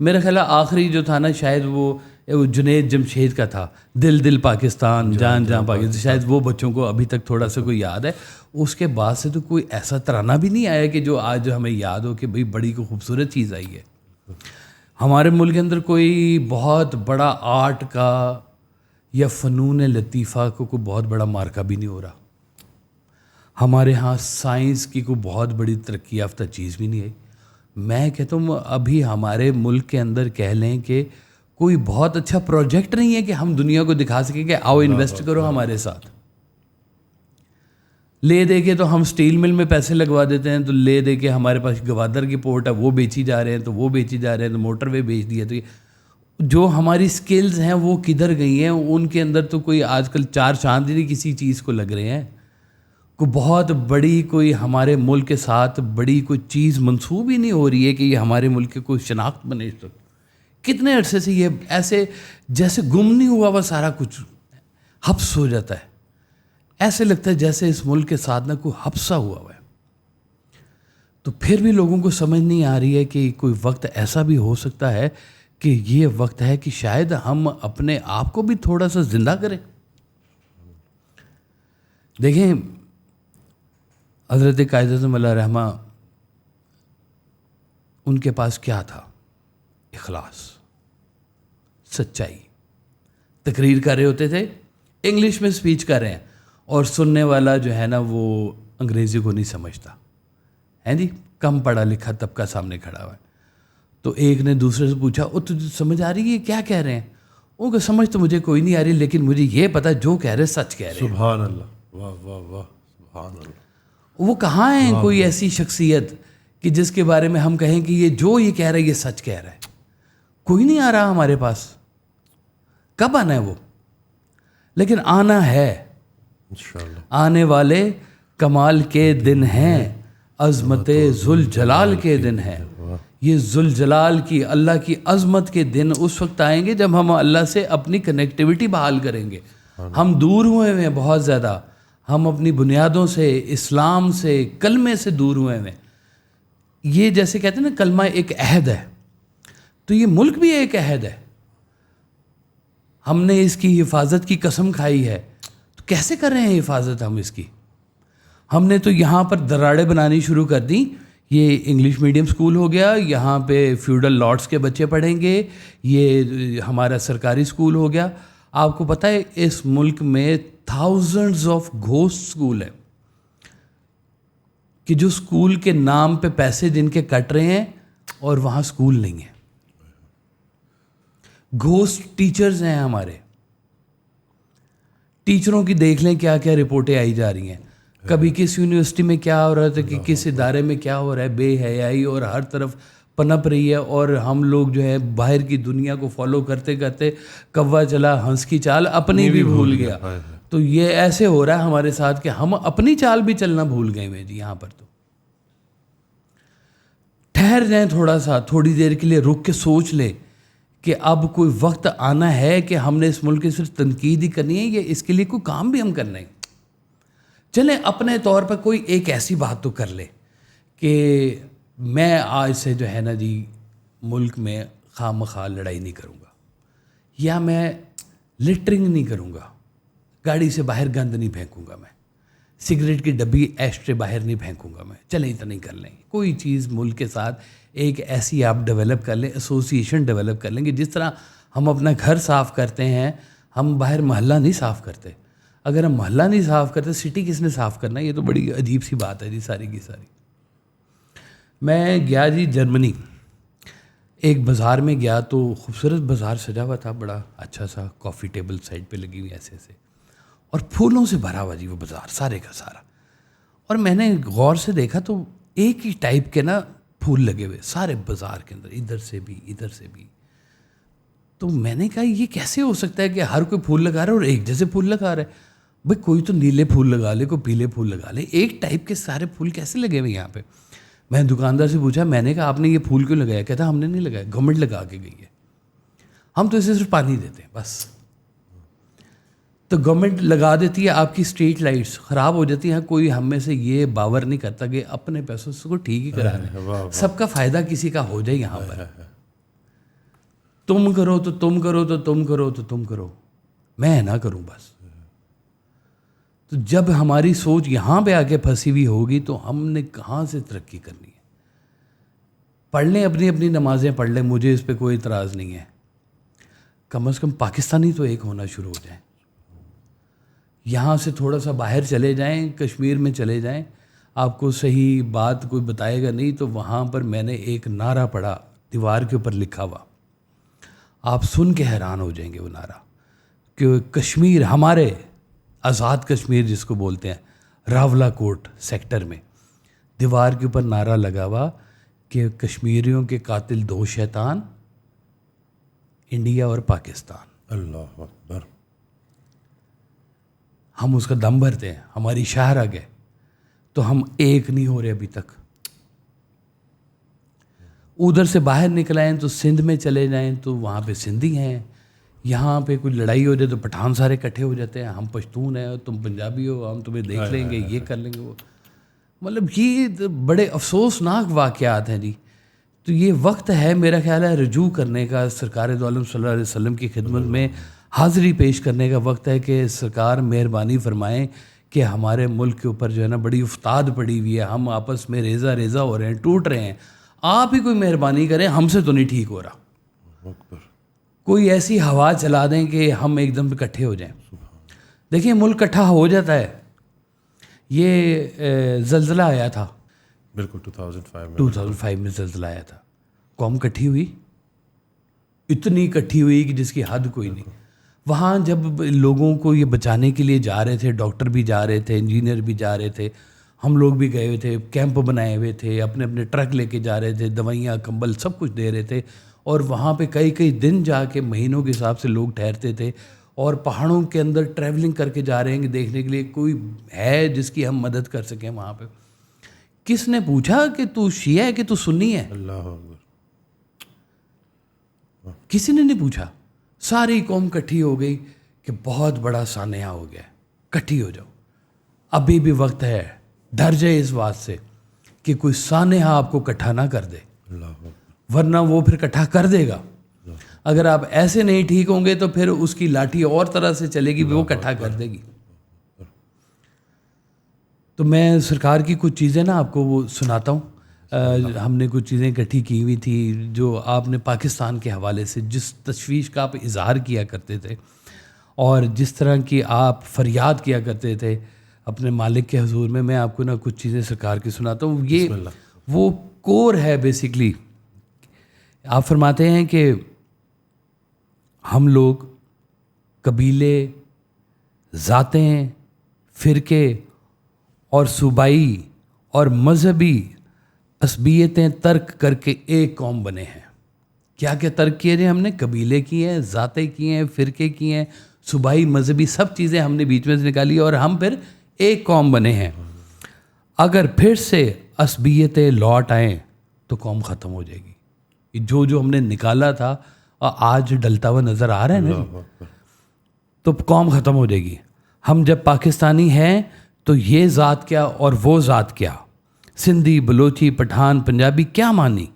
میرا خیال ہے آخری جو تھا نا شاید وہ جنید جمشید کا تھا، دل پاکستان جان پاکستان. شاید وہ بچوں کو ابھی تک تھوڑا سا کوئی یاد ہے. اس کے بعد سے تو کوئی ایسا ترانہ بھی نہیں آیا کہ جو آج ہمیں یاد ہو کہ بھئی بڑی کو خوبصورت چیز آئی ہے. ہمارے ملک کے اندر کوئی بہت بڑا آرٹ کا یا فنون لطیفہ کو کوئی بہت بڑا مارکہ بھی نہیں ہو رہا. ہمارے ہاں سائنس کی کوئی بہت بڑی ترقی یافتہ چیز بھی نہیں آئی. میں کہتا ہوں ابھی ہمارے ملک کے اندر کہہ لیں کہ کوئی بہت اچھا پروجیکٹ نہیں ہے کہ ہم دنیا کو دکھا سکیں کہ آؤ انویسٹ کرو ہمارے ساتھ. لے دے کے تو ہم سٹیل مل میں پیسے لگوا دیتے ہیں، تو لے دے کے ہمارے پاس گوادر کی پورٹ ہے وہ بیچی جا رہے ہیں، تو وہ بیچی جا رہے ہیں، تو موٹر وے بیچ دیا. تو جو ہماری سکلز ہیں وہ کدھر گئی ہیں؟ ان کے اندر تو کوئی آج کل چار چاند نہیں کسی چیز کو لگ رہے ہیں. کوئی بہت بڑی کوئی ہمارے ملک کے ساتھ بڑی کوئی چیز منسوب ہی نہیں ہو رہی ہے کہ یہ ہمارے ملک کی کوئی شناخت بنے. کتنے عرصے سے یہ ایسے جیسے گم نہیں ہوا وہ سارا کچھ حبس ہو جاتا ہے. ایسے لگتا ہے جیسے اس ملک کے ساتھ نہ کوئی حبسہ ہوا ہے. تو پھر بھی لوگوں کو سمجھ نہیں آ رہی ہے کہ کوئی وقت ایسا بھی ہو سکتا ہے کہ یہ وقت ہے کہ شاید ہم اپنے آپ کو بھی تھوڑا سا زندہ کریں. دیکھیں حضرت قائد اعظم علیہ رحمہ ان کے پاس کیا تھا؟ اخلاص، سچائی. تقریر کر رہے ہوتے تھے، انگلش میں سپیچ کر رہے ہیں اور سننے والا جو ہے نا وہ انگریزی کو نہیں سمجھتا ہے جی، کم پڑھا لکھا طبقہ سامنے کھڑا ہوا ہے. تو ایک نے دوسرے سے پوچھا او تجھے سمجھ آ رہی ہے کیا کہہ رہے ہیں؟ وہ کہ سمجھ تو مجھے کوئی نہیں آ رہی لیکن مجھے یہ پتا جو کہہ رہے سچ کہہ رہے ہیں. سبحان اللہ. واہ واہ واہ سبحان اللہ. وہ کہاں ہیں کوئی ایسی شخصیت کہ جس کے بارے میں ہم کہیں کہ یہ جو یہ کہہ رہا ہے یہ سچ کہہ رہا ہے؟ کوئی نہیں آ رہا ہمارے پاس. کب آنا ہے وہ؟ لیکن آنا ہے انشاءاللہ. آنے والے کمال کے دن ہیں، عظمت ذوالجلال کے دن ہیں. یہ ذوالجلال کی اللہ کی عظمت کے دن اس وقت آئیں گے جب ہم اللہ سے اپنی کنیکٹیوٹی بحال کریں گے. ہم دور ہوئے ہیں بہت زیادہ، ہم اپنی بنیادوں سے، اسلام سے، کلمے سے دور ہوئے ہیں. یہ جیسے کہتے ہیں نا کلمہ ایک عہد ہے، تو یہ ملک بھی ایک عہد ہے. ہم نے اس کی حفاظت کی قسم کھائی ہے، تو کیسے کر رہے ہیں حفاظت ہم اس کی؟ ہم نے تو یہاں پر دراڑیں بنانی شروع کر دیں. یہ انگلش میڈیم اسکول ہو گیا, یہاں پہ فیوڈل لاٹس کے بچے پڑھیں گے, یہ ہمارا سرکاری اسکول ہو گیا. آپ کو پتہ ہے اس ملک میں تھاؤزنڈز آف گھوسٹ اسکول ہیں کہ جو اسکول کے نام پہ پیسے جن کے کٹ رہے ہیں اور وہاں اسکول نہیں ہے. گھوسٹ ٹیچرز ہیں ہمارے. ٹیچروں کی دیکھ لیں کیا کیا رپورٹیں آئی جا رہی ہیں, کبھی کس یونیورسٹی میں کیا ہو رہا تھا کہ کس ادارے میں کیا ہو رہا ہے, بے حیائی اور ہر طرف پنپ رہی ہے. اور ہم لوگ جو ہے باہر کی دنیا کو فالو کرتے کرتے کوا چلا ہنس کی چال اپنی بھی بھول گیا. تو یہ ایسے ہو رہا ہے ہمارے ساتھ کہ ہم اپنی چال بھی چلنا بھول گئے ہیں جی. یہاں پر تو ٹھہر جائیں تھوڑا سا, تھوڑی دیر کے لیے رک کے سوچ لیں کہ اب کوئی وقت آنا ہے کہ ہم نے اس ملک کی صرف تنقید ہی کرنی ہے یا اس کے لیے کوئی کام بھی ہم کرنا ہے. چلیں اپنے طور پر کوئی ایک ایسی بات تو کر لے کہ میں آج سے جو ہے نا جی ملک میں خواہ مخواہ لڑائی نہیں کروں گا, یا میں لٹرنگ نہیں کروں گا, گاڑی سے باہر گند نہیں پھینکوں گا, میں سگریٹ کی ڈبی ایشٹرے باہر نہیں پھینکوں گا, میں چلیں اتنا نہیں کر لیں. کوئی چیز ملک کے ساتھ ایک ایسی آپ ڈیولپ کر لیں, ایسوسیشن ڈیولپ کر لیں کہ جس طرح ہم اپنا گھر صاف کرتے ہیں, ہم باہر محلہ نہیں صاف کرتے. اگر ہم محلہ نہیں صاف کرتے سٹی کس نے صاف کرنا ہے؟ یہ تو بڑی عجیب سی بات ہے جی ساری کی ساری. میں گیا جی جرمنی, ایک بازار میں گیا تو خوبصورت بازار سجا ہوا تھا, بڑا اچھا سا, کافی ٹیبل سائڈ پہ لگی ہوئی ایسے ایسے, اور پھولوں سے بھرا ہوا جی وہ بازار سارے کا سارا. اور میں نے غور سے دیکھا تو ایک ہی ٹائپ کے نا پھول لگے ہوئے سارے بازار کے اندر, ادھر سے بھی ادھر سے بھی. تو میں نے کہا یہ کیسے ہو سکتا ہے کہ ہر کوئی پھول لگا رہا ہے اور ایک جیسے پھول لگا رہا ہے؟ بھائی کوئی تو نیلے پھول لگا لے, کوئی پیلے پھول لگا لے, ایک ٹائپ کے سارے پھول کیسے لگے ہوئے یہاں پہ؟ میں نے دکاندار سے پوچھا, میں نے کہا آپ نے یہ پھول کیوں لگایا؟ کہتا ہم نے نہیں لگایا, گورنمنٹ لگا کے گئی ہے, ہم تو اسے صرف پانی دیتے ہیں بس. تو گورنمنٹ لگا دیتی ہے, آپ کی اسٹریٹ لائٹس خراب ہو جاتی ہیں, کوئی ہم میں سے یہ باور نہیں کرتا کہ اپنے پیسوں سے کو ٹھیک ہی کرا لیں, سب کا فائدہ کسی کا ہو جائے یہاں پر. تم کرو تو تم کرو تو تم کرو تو تم کرو, میں نہ کروں بس. تو جب ہماری سوچ یہاں پہ آ کے پھنسی ہوئی ہوگی تو ہم نے کہاں سے ترقی کرنی ہے؟ پڑھ لیں اپنی اپنی نمازیں پڑھ لیں, مجھے اس پہ کوئی اعتراض نہیں ہے, کم از کم پاکستانی تو ایک ہونا شروع ہو جائیں. یہاں سے تھوڑا سا باہر چلے جائیں, کشمیر میں چلے جائیں, آپ کو صحیح بات کوئی بتائے گا نہیں. تو وہاں پر میں نے ایک نعرہ پڑھا دیوار کے اوپر لکھا ہوا, آپ سن کے حیران ہو جائیں گے وہ نعرہ, کہ کشمیر ہمارے آزاد کشمیر جس کو بولتے ہیں, راولا کوٹ سیکٹر میں دیوار کے اوپر نعرہ لگا ہوا کہ کشمیریوں کے قاتل 2 شیطان, انڈیا اور پاکستان. اللہ اکبر. ہم اس کا دم بھرتے ہیں, ہماری شہر آ گئے تو ہم ایک نہیں ہو رہے ابھی تک. ادھر سے باہر نکل آئیں تو سندھ میں چلے جائیں تو وہاں پہ سندھی ہیں, یہاں پہ کوئی لڑائی ہو جائے تو پٹھان سارے اکٹھے ہو جاتے ہیں, ہم پشتون ہیں, تم پنجابی ہو, ہم تمہیں دیکھ لیں گے, یہ کر لیں گے وہ. مطلب یہ بڑے افسوسناک واقعات ہیں جی. تو یہ وقت ہے میرا خیال ہے رجوع کرنے کا, سرکار دو عالم صلی اللہ علیہ وسلم کی خدمت میں حاضری پیش کرنے کا وقت ہے کہ سرکار مہربانی فرمائیں کہ ہمارے ملک کے اوپر جو ہے نا بڑی افتاد پڑی ہوئی ہے, ہم آپس میں ریزہ ریزہ ہو رہے ہیں, ٹوٹ رہے ہیں. آپ ہی کوئی مہربانی کریں, ہم سے تو نہیں ٹھیک ہو رہا. کوئی ایسی ہوا چلا دیں کہ ہم ایک دم اکٹھے ہو جائیں. دیکھیں ملک اکٹھا ہو جاتا ہے. یہ زلزلہ آیا تھا, بالکل 2005 میں زلزلہ آیا تھا, قوم کٹھی ہوئی, اتنی کٹھی ہوئی کہ جس کی حد کوئی نہیں. وہاں جب لوگوں کو یہ بچانے کے لیے جا رہے تھے, ڈاکٹر بھی جا رہے تھے, انجینئر بھی جا رہے تھے, ہم لوگ بھی گئے ہوئے تھے, کیمپ بنائے ہوئے تھے, اپنے اپنے ٹرک لے کے جا رہے تھے, دوائیاں کمبل سب کچھ دے رہے تھے. اور وہاں پہ کئی کئی دن جا کے مہینوں کے حساب سے لوگ ٹھہرتے تھے, اور پہاڑوں کے اندر ٹریولنگ کر کے جا رہے ہیں کہ دیکھنے کے لیے کوئی ہے جس کی ہم مدد کر سکیں وہاں پہ. کس نے پوچھا کہ تو شیعہ ہے کہ تو سنی ہے؟ اللہ اکبر. کسی نے نہیں پوچھا. ساری قوم کٹھی ہو گئی کہ بہت بڑا سانحہ ہو گیا, کٹھی ہو جاؤ, ابھی بھی وقت ہے, ڈر جائے اس بات سے کہ کوئی سانحہ آپ کو اکٹھا نہ کر دے, ورنہ وہ پھر اکٹھا کر دے گا. اگر آپ ایسے نہیں ٹھیک ہوں گے تو پھر اس کی لاٹھی اور طرح سے چلے گی, وہ اکٹھا کر دے گی. تو میں سرکار کی کچھ چیزیں نا آپ کو وہ سناتا ہوں. ہم نے کچھ چیزیں اکٹھی کی ہوئی تھی جو آپ نے پاکستان کے حوالے سے جس تشویش کا آپ اظہار کیا کرتے تھے اور جس طرح کی آپ فریاد کیا کرتے تھے اپنے مالک کے حضور میں آپ کو نا کچھ چیزیں سرکار کی سناتا ہوں. یہ وہ کور ہے بیسیکلی. آپ فرماتے ہیں کہ ہم لوگ قبیلے، ذاتیں، فرقے اور صوبائی اور مذہبی عصبیتیں ترک کر کے ایک قوم بنے ہیں. کیا کیا ترک کیے جائیں؟ ہم نے قبیلے کیے ہیں، ذاتیں کی ہیں، فرقے کیے ہیں، صوبائی مذہبی سب چیزیں ہم نے بیچ میں سے نکالی اور ہم پھر ایک قوم بنے ہیں. اگر پھر سے عصبیتیں لوٹ آئیں تو قوم ختم ہو جائے گی. جو ہم نے نکالا تھا آج ڈلتا ہوا نظر آ رہا ہے نا، تو قوم ختم ہو جائے گی. ہم جب پاکستانی ہیں تو یہ ذات کیا اور وہ ذات کیا، سندھی، بلوچی، پٹھان، پنجابی کیا مانی.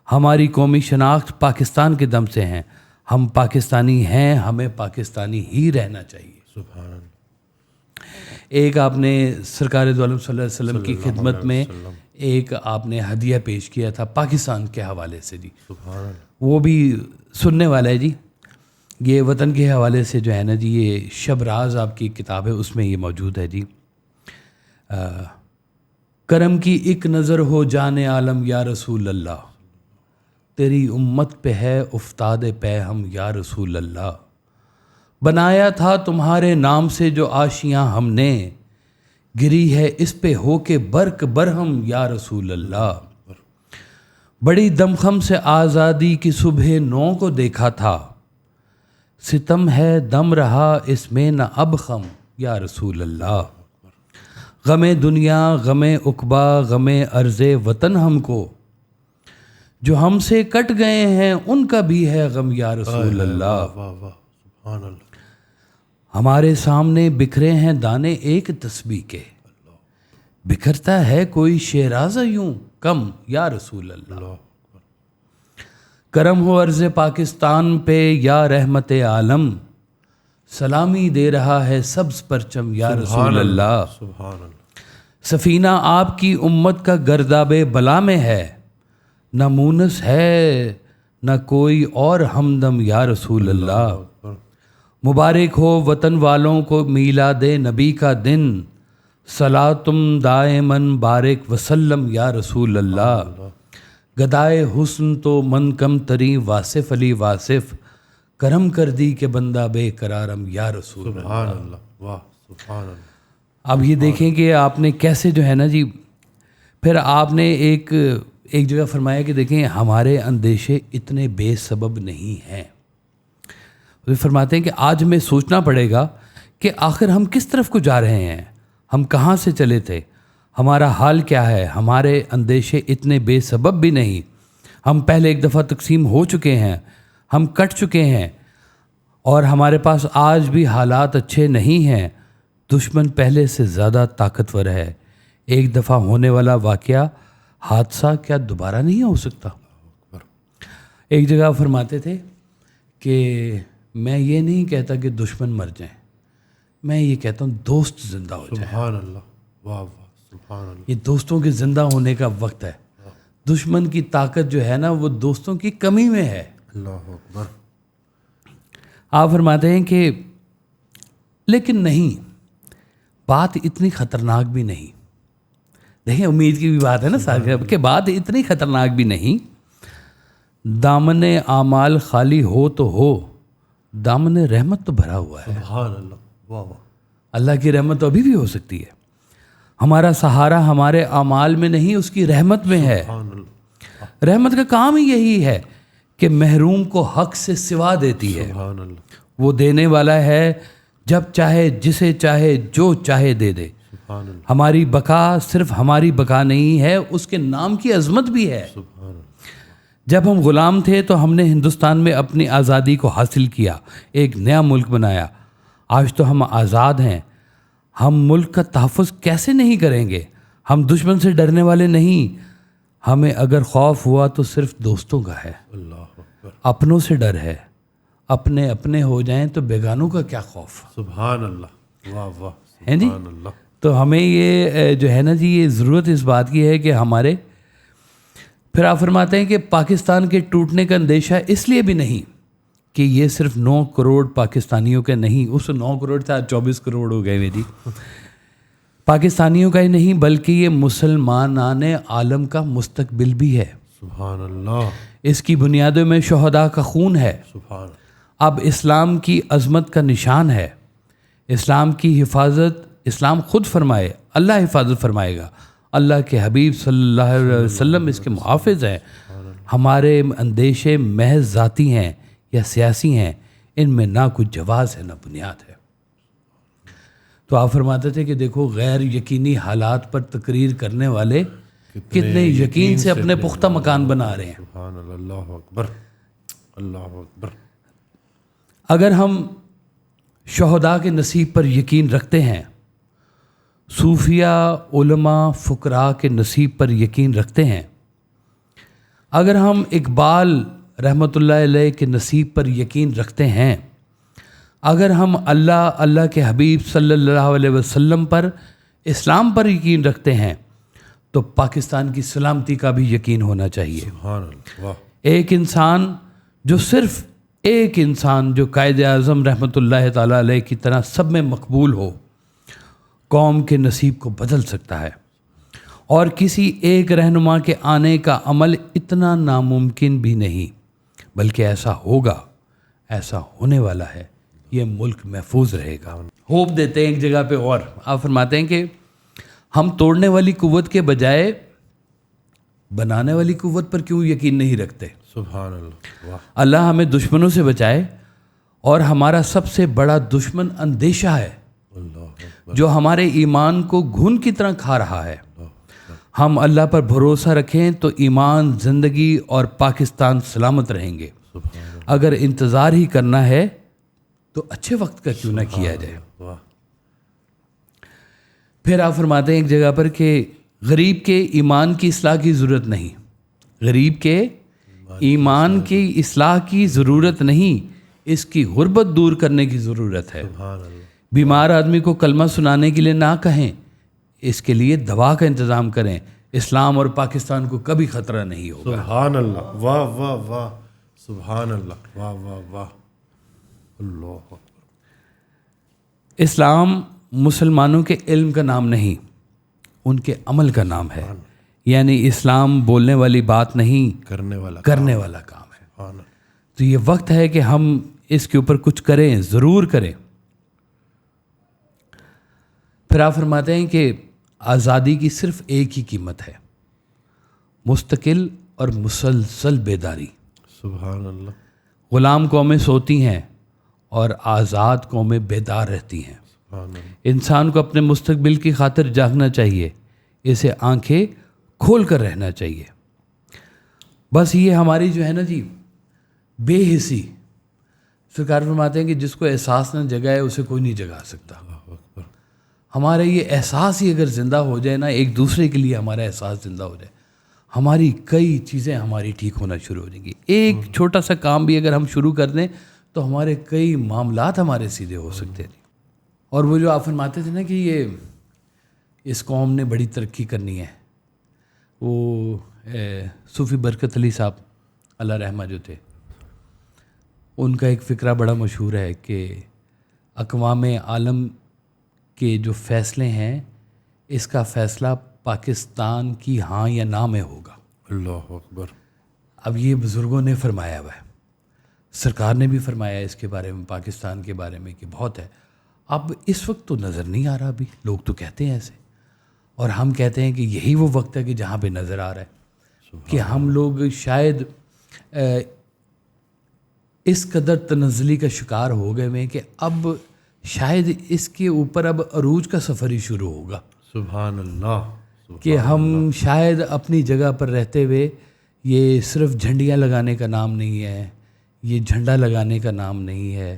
ہماری قومی شناخت پاکستان کے دم سے ہیں. ہم پاکستانی ہیں، ہمیں پاکستانی ہی رہنا چاہیے. سبحان اللہ. ایک آپ نے سرکار دو عالم صلی اللہ علیہ وسلم کی خدمت میں ایک آپ نے ہدیہ پیش کیا تھا پاکستان کے حوالے سے جی. سبحان اللہ. وہ بھی سننے والا ہے جی. یہ وطن کے حوالے سے جو ہے نا جی، یہ شب راز آپ کی کتاب ہے، اس میں یہ موجود ہے جی. کرم کی ایک نظر ہو جان عالم یا رسول اللہ، تیری امت پہ ہے افتاد پہ ہم یا رسول اللہ. بنایا تھا تمہارے نام سے جو آشیاں ہم نے، گری ہے اس پہ ہو کے برق برہم یا رسول اللہ. بڑی دمخم سے آزادی کی صبح 9 کو دیکھا تھا، ستم ہے دم رہا اس میں نہ اب خم یا رسول اللہ. غم دنیا، غم عقبا، غم عرض وطن ہم کو، جو ہم سے کٹ گئے ہیں ان کا بھی ہے غم یا رسول اللہ. واہ واہ. سبحان اللہ. ہمارے سامنے بکھرے ہیں دانے ایک تسبیح کے، بکھرتا ہے کوئی شیرازہ یوں کم یا رسول اللہ. کرم ہو عرض پاکستان پہ یا رحمت عالم، سلامی دے رہا ہے سبز پرچم یا رسول اللہ. سبحان اللہ. سفینہ آپ کی امت کا گرداب بلا میں ہے، نہ مونس ہے نہ کوئی اور ہمدم یا رسول اللہ. مبارک ہو وطن والوں کو میلاد نبی کا دن، صلاتم دائمن بارک وسلم یا رسول اللہ. گدائے حسن تو من کم تری واصف علی واصف، کرم کر دی کہ بندہ بے قرارم یا رسول اللہ. سبحان اللہ. واہ. سبحان اللہ. اب یہ دیکھیں کہ آپ نے کیسے جو ہے نا جی، پھر آپ نے ایک جگہ فرمایا کہ دیکھیں ہمارے اندیشے اتنے بے سبب نہیں ہیں. وہ فرماتے ہیں کہ آج ہمیں سوچنا پڑے گا کہ آخر ہم کس طرف کو جا رہے ہیں، ہم کہاں سے چلے تھے، ہمارا حال کیا ہے. ہمارے اندیشے اتنے بے سبب بھی نہیں. ہم پہلے ایک دفعہ تقسیم ہو چکے ہیں، ہم کٹ چکے ہیں اور ہمارے پاس آج بھی حالات اچھے نہیں ہیں. دشمن پہلے سے زیادہ طاقتور ہے. ایک دفعہ ہونے والا واقعہ حادثہ کیا دوبارہ نہیں ہو سکتا. ایک جگہ فرماتے تھے کہ میں یہ نہیں کہتا کہ دشمن مر جائیں، میں یہ کہتا ہوں دوست زندہ ہو جائیں. سبحان اللہ. واہ واہ. سبحان اللہ. یہ دوستوں کے زندہ ہونے کا وقت ہے. دشمن کی طاقت جو ہے نا وہ دوستوں کی کمی میں ہے. اللہ اکبر. آپ فرماتے ہیں کہ لیکن نہیں، بات اتنی خطرناک بھی نہیں. دیکھیں امید کی بھی بات ہے نا صاحب کہ بات اتنی خطرناک بھی نہیں. دامن اعمال خالی ہو تو ہو، دامن رحمت تو بھرا ہوا ہے. سبحان اللہ. واہ واہ. اللہ کی رحمت تو ابھی بھی ہو سکتی ہے. ہمارا سہارا ہمارے اعمال میں نہیں، اس کی رحمت میں ہے. سبحان اللہ. رحمت کا کام ہی یہی ہے کہ محروم کو حق سے سوا دیتی ہے. سبحان اللہ. وہ دینے والا ہے، جب چاہے جسے چاہے جو چاہے دے دے. سبحان اللہ. ہماری بقا صرف ہماری بقا نہیں ہے، اس کے نام کی عظمت بھی ہے. سبحان اللہ. جب ہم غلام تھے تو ہم نے ہندوستان میں اپنی آزادی کو حاصل کیا، ایک نیا ملک بنایا. آج تو ہم آزاد ہیں، ہم ملک کا تحفظ کیسے نہیں کریں گے؟ ہم دشمن سے ڈرنے والے نہیں. ہمیں اگر خوف ہوا تو صرف دوستوں کا ہے. اللہ اکبر. اپنوں سے ڈر ہے. اپنے اپنے ہو جائیں تو بیگانوں کا کیا خوف. سبحان اللہ. واہ واہ. ہیں جی. سبحان اللہ. تو ہمیں یہ جو ہے نا جی، یہ ضرورت اس بات کی ہے کہ ہمارے پھر آپ فرماتے ہیں کہ پاکستان کے ٹوٹنے کا اندیشہ اس لیے بھی نہیں کہ یہ صرف 9 کروڑ پاکستانیوں کے نہیں، اس 9 کروڑ سے 24 کروڑ ہو گئے میری پاکستانیوں کا ہی نہیں، بلکہ یہ مسلمانان عالم کا مستقبل بھی ہے۔ سبحان اللہ، اس کی بنیادوں میں شہداء کا خون ہے، سبحان اب اسلام کی عظمت کا نشان ہے۔ اسلام کی حفاظت اسلام خود فرمائے، اللہ حفاظت فرمائے گا، اللہ کے حبیب صلی اللہ علیہ وسلم اس کے محافظ ہیں۔ ہمارے اندیشے محض ذاتی ہیں یا سیاسی ہیں، ان میں نہ کچھ جواز ہے نہ بنیاد ہے۔ تو آپ فرماتے تھے کہ دیکھو غیر یقینی حالات پر تقریر کرنے والے کتنے یقین سے اپنے پختہ مکان بنا رہے ہیں۔ سبحان اللہ، اللہ اکبر، اللہ اکبر۔ اگر ہم شہداء کے نصیب پر یقین رکھتے ہیں، صوفیہ علماء فقراء کے نصیب پر یقین رکھتے ہیں، اگر ہم اقبال رحمۃ اللہ علیہ کے نصیب پر یقین رکھتے ہیں، اگر ہم اللہ کے حبیب صلی اللہ علیہ وسلم پر، اسلام پر یقین رکھتے ہیں، تو پاکستان کی سلامتی کا بھی یقین ہونا چاہیے۔ سبحان اللہ، واہ، ایک انسان جو قائد اعظم رحمۃ اللہ تعالیٰ علیہ کی طرح سب میں مقبول ہو، قوم کے نصیب کو بدل سکتا ہے، اور کسی ایک رہنما کے آنے کا عمل اتنا ناممکن بھی نہیں، بلکہ ایسا ہوگا، ایسا ہونے والا ہے، یہ ملک محفوظ رہے گا۔ ہوپ دیتے ہیں ایک جگہ پہ، اور آپ فرماتے ہیں کہ ہم توڑنے والی قوت کے بجائے بنانے والی قوت پر کیوں یقین نہیں رکھتے؟ سبحان اللہ، واہ، اللہ ہمیں دشمنوں سے بچائے، اور ہمارا سب سے بڑا دشمن اندیشہ ہے اللہ اکبر، جو ہمارے ایمان کو گھن کی طرح کھا رہا ہے۔ ہم اللہ پر بھروسہ رکھیں تو ایمان، زندگی اور پاکستان سلامت رہیں گے۔ اگر انتظار ہی کرنا ہے تو اچھے وقت کا کیوں نہ کیا جائے۔ واہ، پھر آپ فرماتے ہیں ایک جگہ پر کہ غریب کے ایمان کی اصلاح کی ضرورت نہیں، غریب کے ایمان کی اصلاح کی ضرورت نہیں، اس کی غربت دور کرنے کی ضرورت ہے۔ سبحان اللہ، بیمار آدمی کو کلمہ سنانے کے لیے نہ کہیں، اس کے لیے دوا کا انتظام کریں، اسلام اور پاکستان کو کبھی خطرہ نہیں ہوگا۔ سبحان اللہ، واہ واہ واہ، سبحان اللہ، واہ واہ واہ، اللہ اکبر۔ اسلام مسلمانوں کے علم کا نام نہیں، ان کے عمل کا نام ہے، یعنی اسلام بولنے والی بات نہیں، کرنے والا کام ہے۔ سبحان اللہ، تو یہ وقت ہے کہ ہم اس کے اوپر کچھ کریں، ضرور کریں۔ پھر آپ فرماتے ہیں کہ آزادی کی صرف ایک ہی قیمت ہے، مستقل اور مسلسل بیداری۔ سبحان اللہ، غلام قومیں سوتی ہیں اور آزاد قومیں بیدار رہتی ہیں۔ سبحان اللہ، انسان کو اپنے مستقبل کی خاطر جاگنا چاہیے، اسے آنکھیں کھول کر رہنا چاہیے۔ بس یہ ہماری جو ہے نا جی بے حسی، سرکار فرماتے ہیں کہ جس کو احساس نہ جگائے اسے کوئی نہیں جگا سکتا۔ اللہ اکبر، ہمارا یہ احساس ہی اگر زندہ ہو جائے نا، ایک دوسرے کے لیے ہمارا احساس زندہ ہو جائے، ہماری کئی چیزیں ہماری ٹھیک ہونا شروع ہو جائیں گی۔ ایک چھوٹا سا کام بھی اگر ہم شروع کر دیں تو ہمارے کئی معاملات ہمارے سیدھے ہو سکتے ہیں۔ اور وہ جو آپ فرماتے تھے نا کہ یہ اس قوم نے بڑی ترقی کرنی ہے، وہ صوفی برکت علی صاحب اللہ رحمہ جو تھے، ان کا ایک فقرہ بڑا مشہور ہے کہ اقوام عالم کے جو فیصلے ہیں، اس کا فیصلہ پاکستان کی ہاں یا نہ میں ہوگا۔ اللہ اکبر، اب یہ بزرگوں نے فرمایا ہوا ہے، سرکار نے بھی فرمایا اس کے بارے میں، پاکستان کے بارے میں کہ بہت ہے۔ اب اس وقت تو نظر نہیں آ رہا، ابھی لوگ تو کہتے ہیں ایسے، اور ہم کہتے ہیں کہ یہی وہ وقت ہے کہ جہاں پہ نظر آ رہا ہے کہ ہم لوگ شاید اس قدر تنزلی کا شکار ہو گئے ہیں کہ اب شاید اس کے اوپر اب عروج کا سفر ہی شروع ہوگا، سبحان اللہ، کہ ہم شاید اپنی جگہ پر رہتے ہوئے یہ صرف جھنڈیاں لگانے کا نام نہیں ہے، یہ جھنڈا لگانے کا نام نہیں ہے،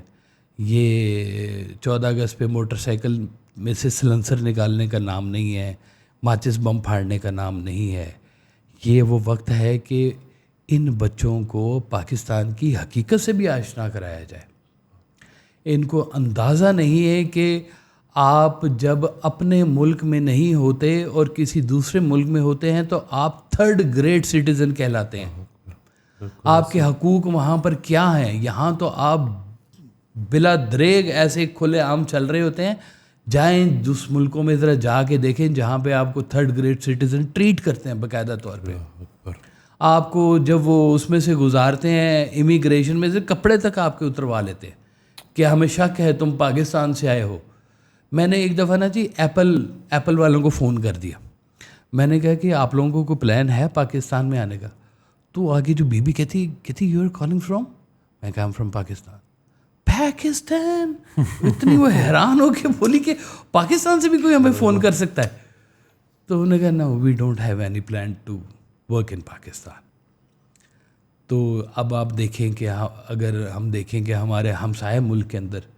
یہ 14 اگست پہ موٹر سائیکل میں سے سلنسر نکالنے کا نام نہیں ہے، ماچس بم پھاڑنے کا نام نہیں ہے۔ یہ وہ وقت ہے کہ ان بچوں کو پاکستان کی حقیقت سے بھی آشنا کرایا جائے۔ ان کو اندازہ نہیں ہے کہ آپ جب اپنے ملک میں نہیں ہوتے اور کسی دوسرے ملک میں ہوتے ہیں تو آپ تھرڈ گریڈ سٹیزن کہلاتے ہیں. آپ کے حقوق وہاں پر کیا ہیں؟ یہاں تو آپ بلا دریغ ایسے کھلے عام چل رہے ہوتے ہیں. جائیں دوسرے ملکوں میں ذرا جا کے دیکھیں جہاں پہ آپ کو تھرڈ گریڈ سٹیزن ٹریٹ کرتے ہیں باقاعدہ طور پہ. آپ کو جب وہ اس میں سے گزارتے ہیں امیگریشن میں سے کپڑے تک آپ کے اتروا لیتے ہیں کہ ہمیں شک ہے تم پاکستان سے آئے ہو. میں نے ایک دفعہ نا جی ایپل والوں کو فون کر دیا. میں نے کہا کہ آپ لوگوں کو کوئی پلان ہے پاکستان میں آنے کا؟ تو آگے جو بیوی کہتی یو آر کالنگ فرام. میں کہا فرام پاکستان. پاکستان! اتنی وہ حیران ہو کے بولی کہ پاکستان سے بھی کوئی ہمیں فون کر سکتا ہے؟ تو انہوں نے کہا no we don't have any plan to work in Pakistan. تو اب آپ دیکھیں کہ اگر ہم دیکھیں کہ ہمارے ہمسائے ملک کے اندر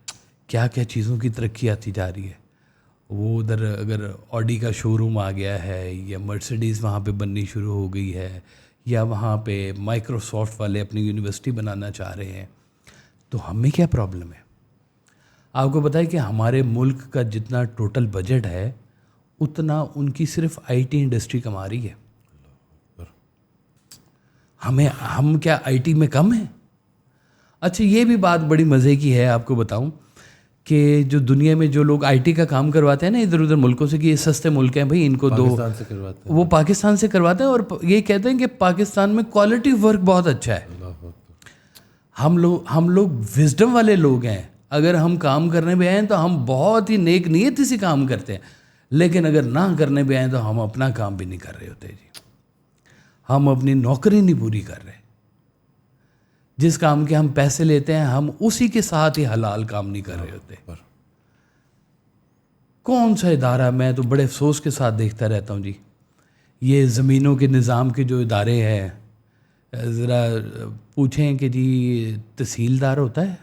کیا کیا چیزوں کی ترقی آتی جا رہی ہے. وہ ادھر اگر آڈی کا شو روم آ گیا ہے یا مرسڈیز وہاں پہ بننی شروع ہو گئی ہے یا وہاں پہ مائکروسافٹ والے اپنی یونیورسٹی بنانا چاہ رہے ہیں, تو ہمیں کیا پرابلم ہے؟ آپ کو پتہ ہے کہ ہمارے ملک کا جتنا ٹوٹل بجٹ ہے اتنا ان کی صرف آئی ٹی انڈسٹری کما رہی ہے. ہم کیا آئی ٹی میں کم ہیں؟ اچھا یہ بھی بات بڑی مزے کی ہے, آپ کو بتاؤں کہ جو دنیا میں جو لوگ آئی ٹی کا کام کرواتے ہیں نا ادھر ادھر ملکوں سے کہ یہ سستے ملک ہیں بھائی ان کو دو, وہ پاکستان سے کرواتے ہیں اور یہ کہتے ہیں کہ پاکستان میں کوالٹی ورک بہت اچھا ہے. ہم لوگ وزڈم والے لوگ ہیں. اگر ہم کام کرنے پہ آئیں تو ہم بہت ہی نیک نیتی سے کام کرتے ہیں, لیکن اگر نہ کرنے پہ آئیں تو ہم اپنا کام بھی نہیں کر رہے ہوتے جی. ہم اپنی نوکری نہیں پوری کر رہے. جس کام کے ہم پیسے لیتے ہیں ہم اسی کے ساتھ ہی حلال کام نہیں کر رہے ہوتے. کون سا ادارہ, میں تو بڑے افسوس کے ساتھ دیکھتا رہتا ہوں جی, یہ زمینوں کے نظام کے جو ادارے ہیں, ذرا پوچھیں کہ جی تحصیلدار ہوتا ہے,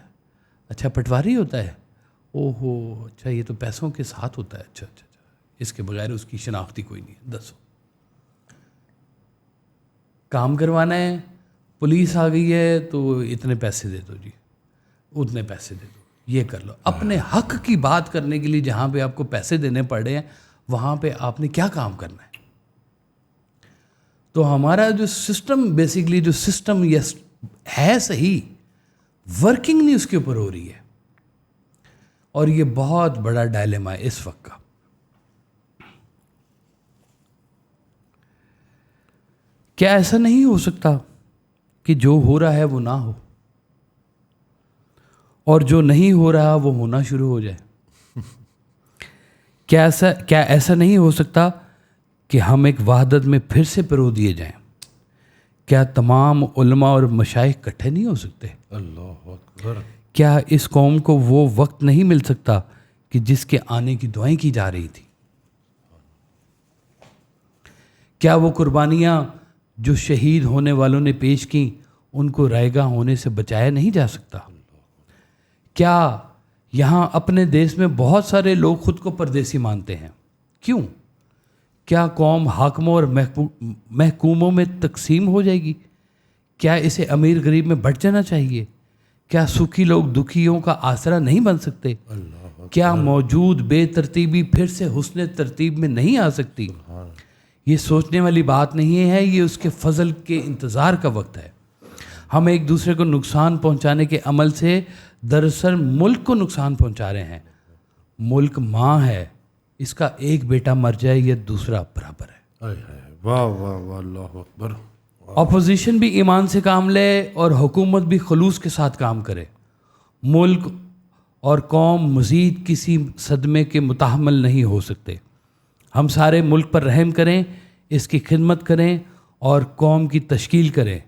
اچھا پٹواری ہوتا ہے, او ہو اچھا یہ تو پیسوں کے ساتھ ہوتا ہے, اچھا اچھا اچھا, اس کے بغیر اس کی شناختی کوئی نہیں ہے. دسو کام کروانا ہے, پولیس آ گئی ہے تو اتنے پیسے دے دو جی, اتنے پیسے دے دو, یہ کر لو. اپنے حق کی بات کرنے کے لیے جہاں پہ آپ کو پیسے دینے پڑ رہے ہیں وہاں پہ آپ نے کیا کام کرنا ہے؟ تو ہمارا جو سسٹم بیسیکلی جو سسٹم یس ہے صحیح, ورکنگ نہیں اس کے اوپر ہو رہی ہے, اور یہ بہت بڑا ڈائلیما ہے اس وقت کا. کیا ایسا نہیں ہو سکتا کہ جو ہو رہا ہے وہ نہ ہو اور جو نہیں ہو رہا وہ ہونا شروع ہو جائے؟ کیا ایسا نہیں ہو سکتا کہ ہم ایک وحدت میں پھر سے پرو دیے جائیں؟ کیا تمام علماء اور مشائخ اکٹھے نہیں ہو سکتے؟ اللہ اکبر. کیا اس قوم کو وہ وقت نہیں مل سکتا کہ جس کے آنے کی دعائیں کی جا رہی تھی؟ کیا وہ قربانیاں جو شہید ہونے والوں نے پیش کی ان کو رائے گاہ ہونے سے بچایا نہیں جا سکتا؟ کیا یہاں اپنے دیش میں بہت سارے لوگ خود کو پردیسی مانتے ہیں؟ کیوں؟ کیا قوم حاکموں اور محکوموں میں تقسیم ہو جائے گی؟ کیا اسے امیر غریب میں بٹ جانا چاہیے؟ کیا سکھی لوگ دکھیوں کا آسرا نہیں بن سکتے؟ کیا موجود بے ترتیبی پھر سے حسن ترتیب میں نہیں آ سکتی؟ یہ سوچنے والی بات نہیں ہے, یہ اس کے فضل کے انتظار کا وقت ہے. ہم ایک دوسرے کو نقصان پہنچانے کے عمل سے دراصل ملک کو نقصان پہنچا رہے ہیں. ملک ماں ہے, اس کا ایک بیٹا مر جائے یا دوسرا برابر ہے. واہ واہ واہ, اللہ اکبر. اپوزیشن بھی ایمان سے کام لے اور حکومت بھی خلوص کے ساتھ کام کرے. ملک اور قوم مزید کسی صدمے کے متحمل نہیں ہو سکتے. ہم سارے ملک پر رحم کریں, اس کی خدمت کریں اور قوم کی تشکیل کریں,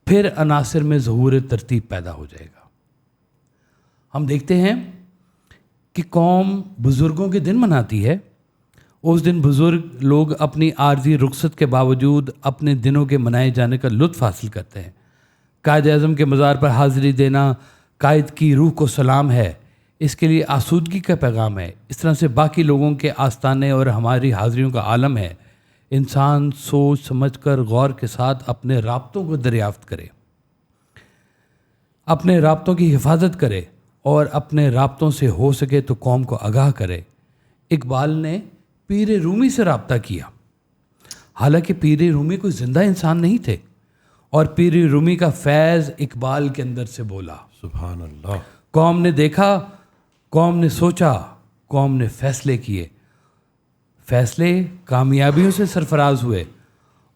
پھر عناصر میں ظہور ترتیب پیدا ہو جائے گا. ہم دیکھتے ہیں کہ قوم بزرگوں کے دن مناتی ہے. اس دن بزرگ لوگ اپنی عارضی رخصت کے باوجود اپنے دنوں کے منائے جانے کا لطف حاصل کرتے ہیں. قائد اعظم کے مزار پر حاضری دینا قائد کی روح کو سلام ہے, اس کے لیے آسودگی کا پیغام ہے. اس طرح سے باقی لوگوں کے آستانے اور ہماری حاضریوں کا عالم ہے. انسان سوچ سمجھ کر غور کے ساتھ اپنے رابطوں کو دریافت کرے, اپنے رابطوں کی حفاظت کرے اور اپنے رابطوں سے ہو سکے تو قوم کو آگاہ کرے اقبال نے پیر رومی سے رابطہ کیا، حالانکہ پیر رومی کوئی زندہ انسان نہیں تھے، اور پیر رومی کا فیض اقبال کے اندر سے بولا۔ سبحان اللہ۔ قوم نے دیکھا، قوم نے سوچا، قوم نے فیصلے کیے، فیصلے کامیابیوں سے سرفراز ہوئے،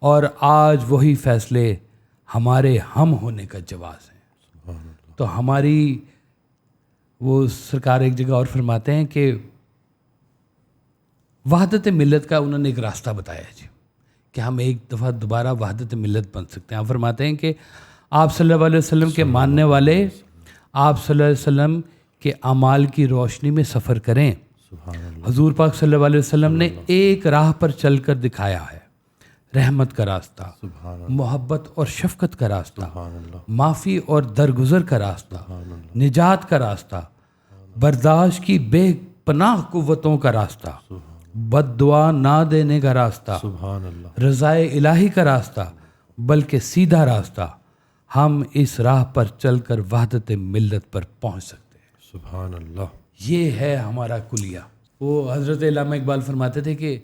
اور آج وہی فیصلے ہمارے ہم ہونے کا جواز ہیں۔ تو ہماری وہ سرکار ایک جگہ اور فرماتے ہیں کہ وحدت ملت کا انہوں نے ایک راستہ بتایا جی، کہ ہم ایک دفعہ دوبارہ وحدت ملت بن سکتے ہیں۔ آپ فرماتے ہیں کہ آپ صلی اللہ علیہ وسلم کے ماننے والے آپ صلی اللہ علیہ وسلم کے اعمال کی روشنی میں سفر کریں۔ حضور پاک صلی اللہ علیہ وسلم نے ایک راہ پر چل کر دکھایا ہے، رحمت کا راستہ، محبت اور شفقت کا راستہ، معافی اور درگزر کا راستہ، نجات کا راستہ، برداشت کی بے پناہ قوتوں کا راستہ، بد دعا نہ دینے کا راستہ، رضائے الہی کا راستہ، بلکہ سیدھا راستہ۔ ہم اس راہ پر چل کر وحدت ملت پر پہنچ سکتے ہیں۔ سبحان اللہ۔ یہ ہے ہمارا کلیہ۔ وہ حضرت علامہ اقبال فرماتے تھے کہ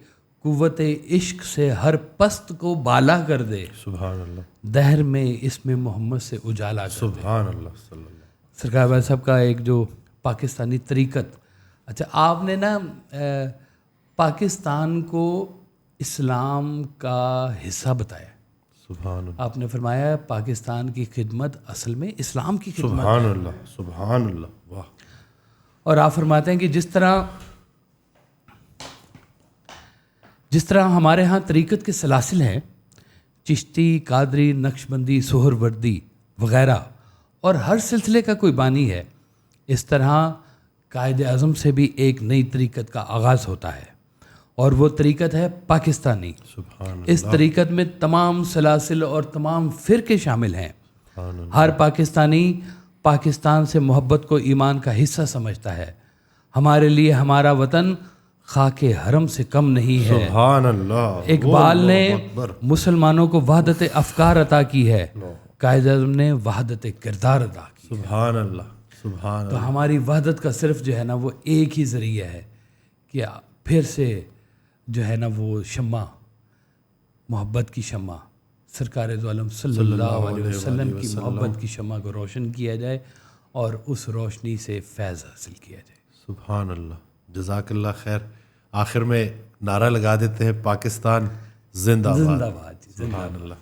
قوت عشق سے ہر پست کو بالا کر دے، سبحان اللہ، دہر میں اس میں محمد سے اجالا کر دے۔ سبحان اللہ صلی اللہ۔ سرکار بھائی صاحب کا ایک جو پاکستانی طریقت، اچھا آپ نے نا پاکستان کو اسلام کا حصہ بتایا، سبحان اللہ، آپ نے فرمایا پاکستان کی خدمت اصل میں اسلام کی خدمت۔ سبحان اللہ، سبحان اللہ، واہ۔ اور آپ فرماتے ہیں کہ جس طرح ہمارے ہاں طریقت کے سلاسل ہیں، چشتی، قادری، نقشبندی، سہروردی وغیرہ، اور ہر سلسلے کا کوئی بانی ہے، اس طرح قائد اعظم سے بھی ایک نئی طریقت کا آغاز ہوتا ہے، اور وہ طریقت ہے پاکستانی۔ سبحان اس طریقت میں تمام سلاسل اور تمام فرقے شامل ہیں۔ ہر پاکستانی پاکستان سے محبت کو ایمان کا حصہ سمجھتا ہے۔ ہمارے لیے ہمارا وطن خاک حرم سے کم نہیں ہے۔ سبحان اللہ۔ اقبال نے مسلمانوں کو وحدت افکار عطا کی ہے، قائد اعظم نے وحدت کردار عطا کی۔ سبحان اللہ، سبحان اللہ۔ تو ہماری وحدت کا صرف جو ہے نا وہ ایک ہی ذریعہ ہے کہ پھر سے جو ہے نا وہ شمع، محبت کی شمع، سرکار دو عالم صلی اللہ علیہ وسلم کی محبت کی شمع کو روشن کیا جائے، اور اس روشنی سے فیض حاصل کیا جائے۔ سبحان اللہ، جزاک اللہ خیر۔ آخر میں نعرہ لگا دیتے ہیں، پاکستان زندہ باد۔ زندہ باد، زندہ باد۔ سبحان اللہ۔